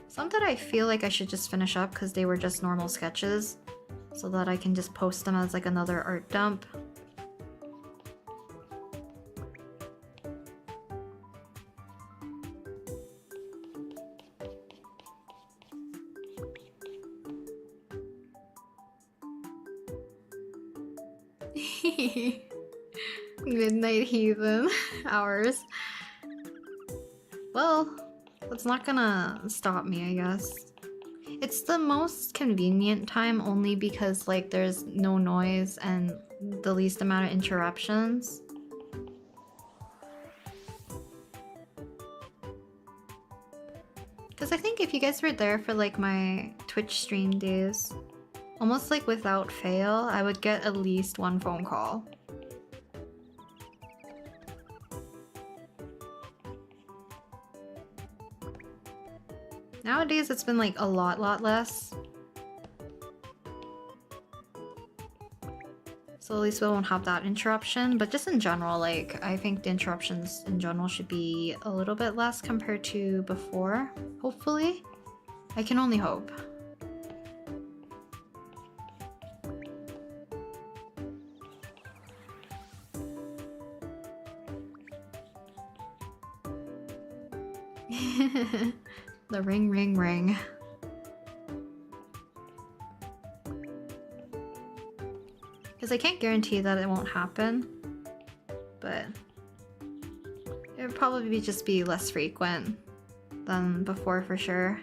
Some that I feel like I should just finish up because they were just normal sketches, so that I can just post them as like another art dump. Midnight heathen hours. Well, that's not gonna stop me, I guess. It's the most convenient time only because like there's no noise and the least amount of interruptions. Because I think if you guys were there for like my Twitch stream days, almost like without fail, I would get at least one phone call. Nowadays it's been like a lot less. So at least we won't have that interruption, but just in general, like I think the interruptions in general should be a little bit less compared to before, hopefully. I can only hope. The ring, ring, ring. Because I can't guarantee that it won't happen, but it would probably just be less frequent than before for sure.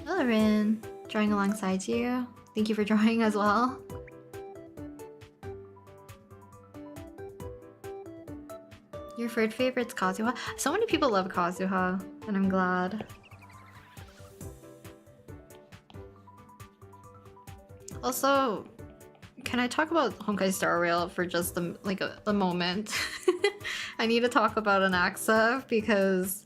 Hello, Rin. Drawing alongside you. Thank you for drawing as well. Your third favorite's Kazuha? So many people love Kazuha, and I'm glad. Also, can I talk about Honkai Star Rail for just a moment? I need to talk about Anaxa because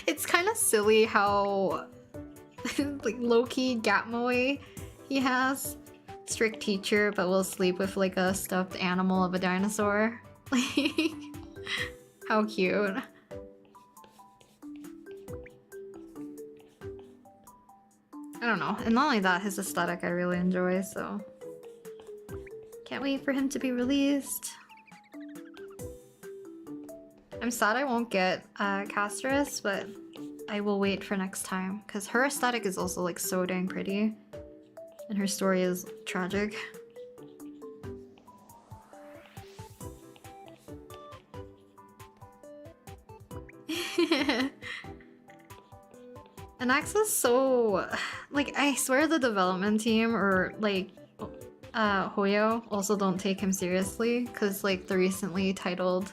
it's kind of silly how like low-key Gatmoe he has. Strict teacher, but will sleep with like a stuffed animal of a dinosaur. Like, how cute. I don't know. And not only that, his aesthetic I really enjoy, so can't wait for him to be released. I'm sad I won't get Castris, but I will wait for next time because her aesthetic is also like so dang pretty. And her story is tragic. And Axel's so... like, I swear the development team or, like, Hoyo also don't take him seriously. Because, like, the recently titled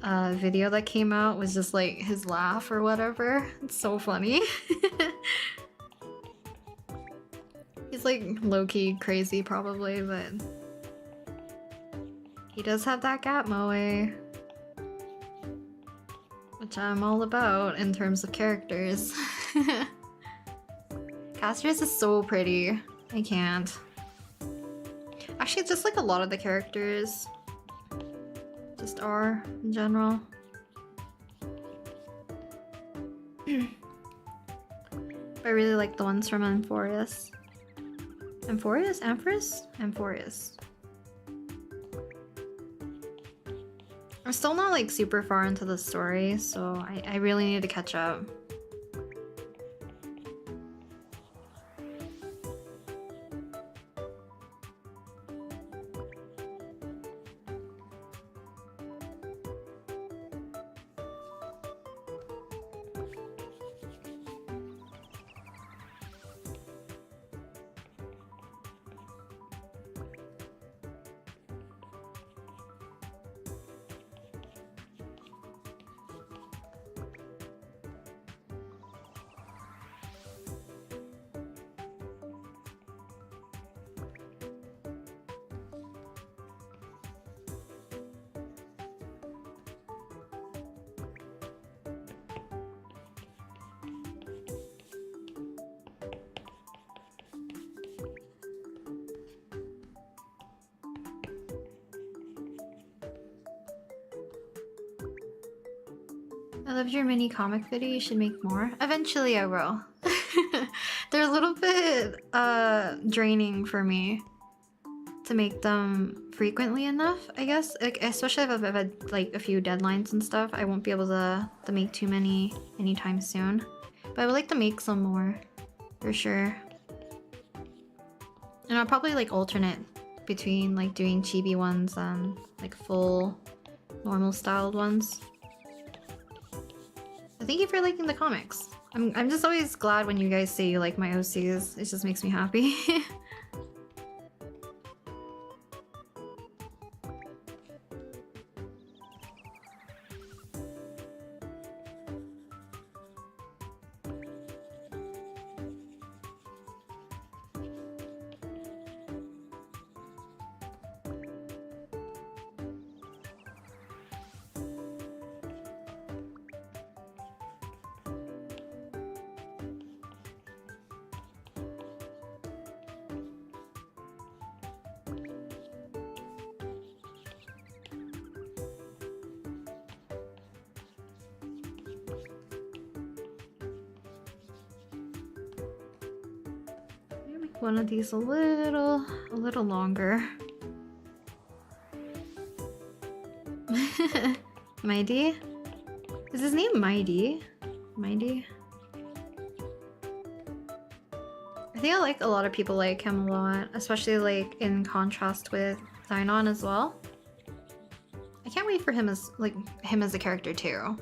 video that came out was just, like, his laugh or whatever. It's so funny. He's like low-key crazy probably, but he does have that Gatmoe, which I'm all about in terms of characters. Castris is so pretty. I can't. Actually, just like a lot of the characters just are in general. I really like the ones from Amphorius. Amphorius? Amphorus? Amphorius. I'm still not like super far into the story, so I really need to catch up. I loved your mini comic video. You should make more. Eventually I will. They're a little bit draining for me to make them frequently enough, I guess. Like, especially if I've had like a few deadlines and stuff, I won't be able to make too many anytime soon. But I would like to make some more, for sure. And I'll probably like alternate between like doing chibi ones and like full normal styled ones. Thank you for liking the comics. I'm just always glad when you guys say you like my OCs. It just makes me happy. One of these a little longer. Mighty? Is his name Mighty? Mighty? I think a lot of people like him a lot, especially like in contrast with Dynon as well. I can't wait for him as a character too.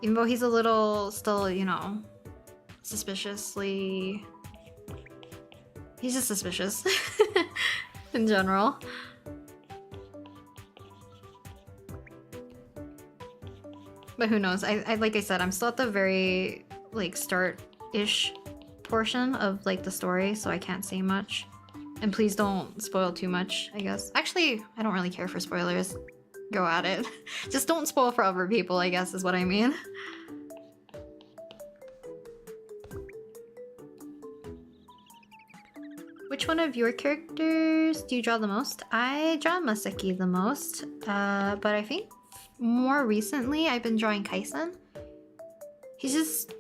Even though he's a little still, you know, suspiciously. He's just suspicious in general. But who knows? I like I said, I'm still at the very like start-ish portion of like the story, so I can't say much. And please don't spoil too much, I guess. Actually, I don't really care for spoilers. Go at it. Just don't spoil for other people, I guess is what I mean. Which one of your characters do you draw the most? I draw Masaki the most, but I think more recently I've been drawing Kaisen. He's just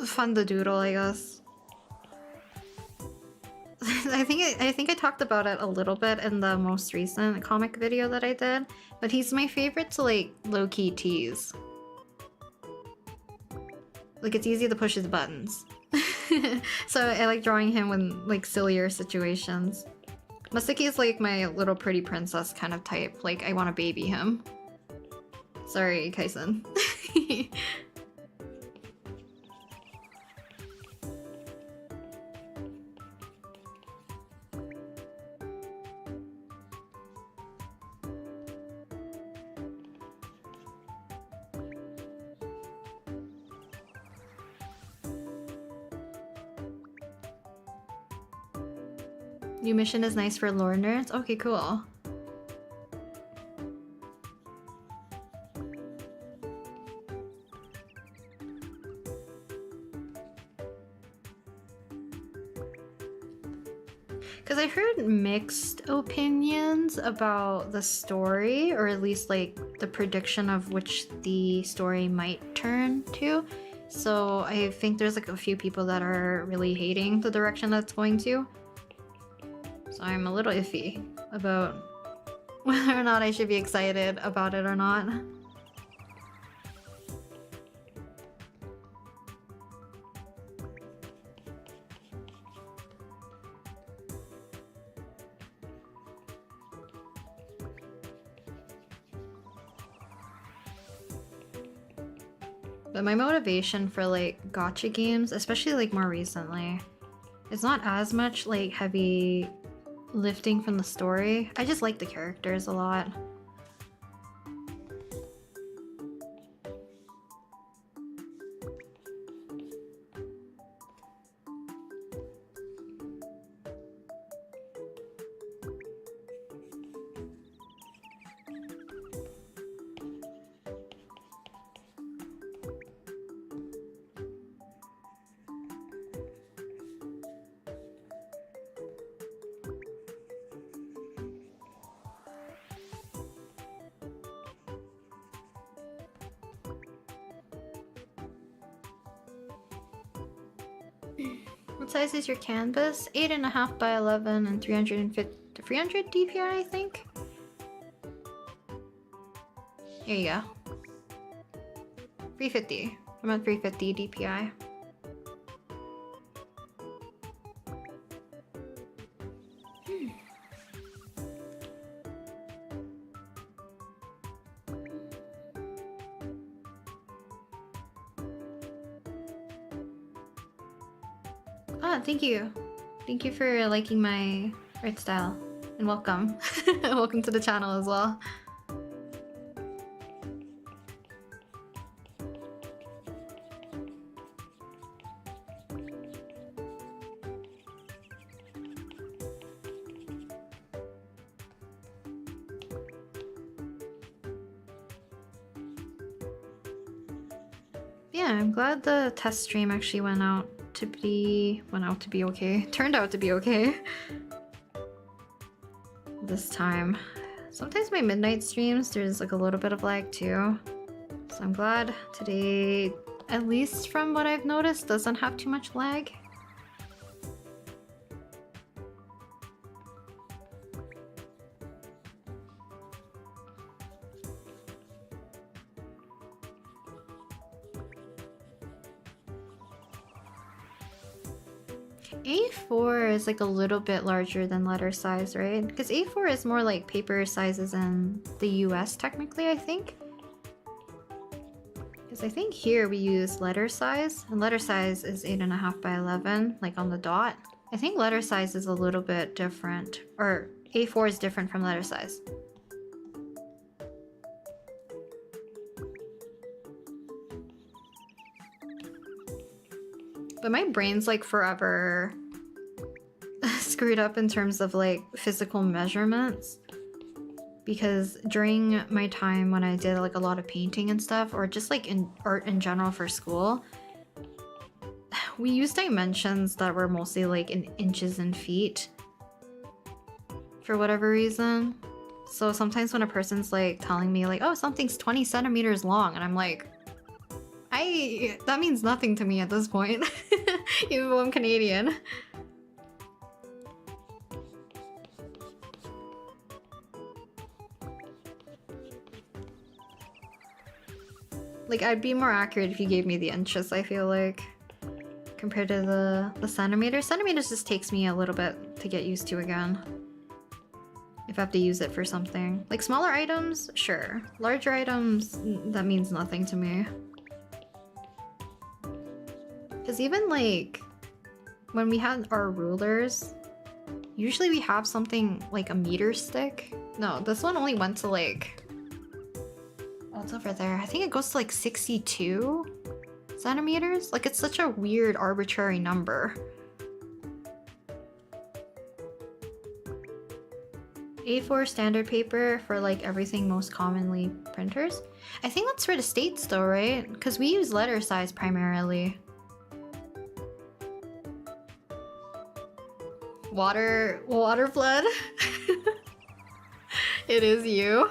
fun to doodle, I guess. I think I talked about it a little bit in the most recent comic video that I did, but he's my favorite to like low-key tease. Like it's easy to push his buttons. So I like drawing him in like sillier situations. Masaki is like my little pretty princess kind of type. Like I want to baby him. Sorry, Kaisen. New mission is nice for lore nerds. Okay, cool. Because I heard mixed opinions about the story, or at least like the prediction of which the story might turn to. So I think there's like a few people that are really hating the direction that's going to. So I'm a little iffy about whether or not I should be excited about it or not. But my motivation for like gacha games, especially like more recently, it's not as much like heavy lifting from the story. I just like the characters a lot. What size is your canvas? 8.5 by 11 and 300 DPI, I think. Here you go. 350. I'm at 350 DPI. Ah, thank you. Thank you for liking my art style. And welcome. Welcome to the channel as well. Yeah, I'm glad the test stream actually went out to be okay. Turned out to be okay. This time. Sometimes my midnight streams, there's like a little bit of lag too. So I'm glad today, at least from what I've noticed, doesn't have too much lag. A4 is like a little bit larger than letter size, right? Because A4 is more like paper sizes in the US technically, I think. Because I think here we use letter size, and letter size is 8.5 by 11, like on the dot. I think letter size is a little bit different, or A4 is different from letter size. But my brain's like forever screwed up in terms of like physical measurements, because during my time when I did like a lot of painting and stuff, or just like in art in general for school, we used dimensions that were mostly like in inches and feet for whatever reason. So sometimes when a person's like telling me like, oh, something's 20 centimeters long, and I'm like, that means nothing to me at this point, even though I'm Canadian. Like, I'd be more accurate if you gave me the inches, I feel like, compared to the centimeters. Centimeters just takes me a little bit to get used to again, if I have to use it for something. Like smaller items, sure. Larger items, that means nothing to me. Because even like when we had our rulers, usually we have something like a meter stick. No, this one only went to like, oh, it's over there. I think it goes to like 62 centimeters. Like, it's such a weird arbitrary number. A4 standard paper for like everything most commonly printers. I think that's for the States though, right? Because we use letter size primarily. Water flood. It is you.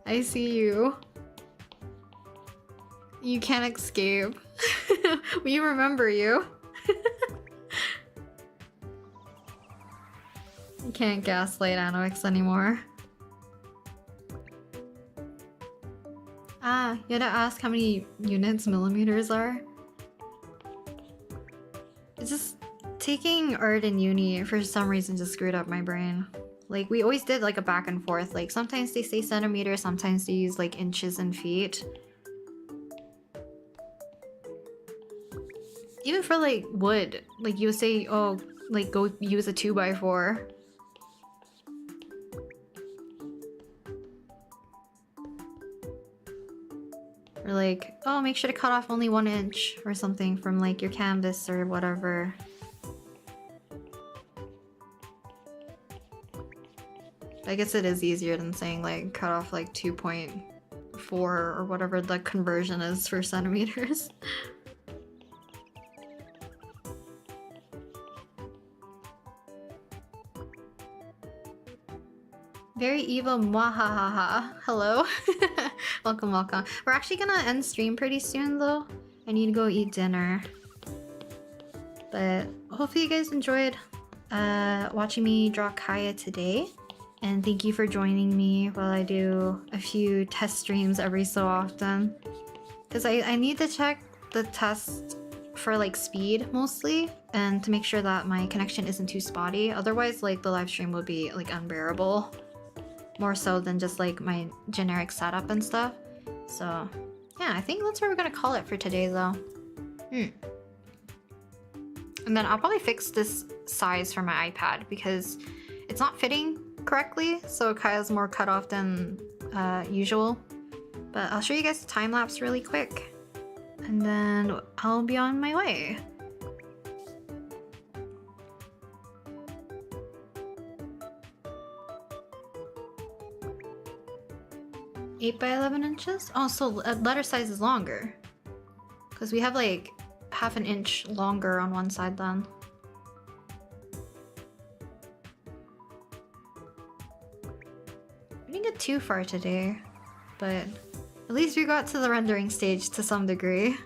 I see you. You can't escape. We remember you. You can't gaslight Anoix anymore. Ah, you had to ask how many units millimeters are? It's just taking art in uni for some reason just screwed up my brain. Like, we always did like a back and forth. Like, sometimes they say centimeters, sometimes they use like inches and feet. Even for like wood, like you would say, oh, like go use a 2x4. Or like, oh, make sure to cut off only 1 inch or something from like your canvas or whatever. I guess it is easier than saying like cut off like 2.4 or whatever the conversion is for centimeters. Very evil, mwahahaha. Hello. Welcome, welcome. We're actually gonna end stream pretty soon though. I need to go eat dinner. But hopefully you guys enjoyed watching me draw Kaeya today. And thank you for joining me while I do a few test streams every so often. Because I need to check the test for like speed mostly, and to make sure that my connection isn't too spotty. Otherwise, like the live stream would be like unbearable. More so than just like my generic setup and stuff. So yeah, I think that's what we're gonna call it for today though. And then I'll probably fix this size for my iPad because it's not fitting correctly, so Kaeya's more cut off than usual. But I'll show you guys the time lapse really quick, and then I'll be on my way. Eight by 11 inches? Oh, so letter size is longer. Because we have like half an inch longer on one side then. We didn't get too far today, but at least we got to the rendering stage to some degree.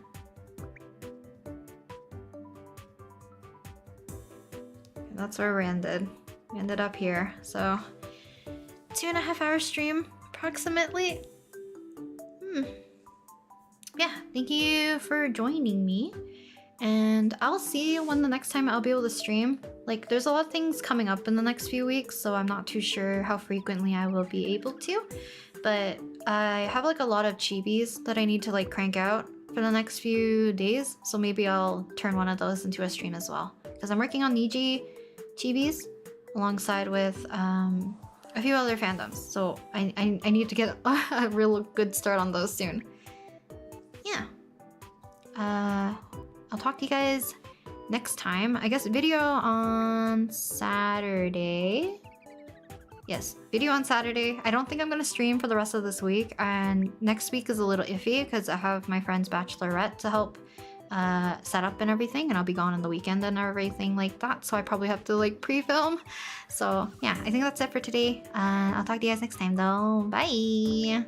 And that's where we ended. We ended up here, so 2.5 hour stream approximately. Yeah, thank you for joining me, and I'll see you when the next time I'll be able to stream. Like, there's a lot of things coming up in the next few weeks, so I'm not too sure how frequently I will be able to, but I have like a lot of chibis that I need to like crank out for the next few days, so maybe I'll turn one of those into a stream as well, because I'm working on Niji chibis alongside with a few other fandoms, so I need to get a real good start on those soon. Yeah. I'll talk to you guys next time. I guess video on Saturday. Yes, video on Saturday. I don't think I'm gonna stream for the rest of this week, and next week is a little iffy because I have my friend's bachelorette to help set up and everything, and I'll be gone on the weekend and everything like that, so I probably have to like pre-film. So yeah, I think that's it for today. I'll talk to you guys next time though. Bye!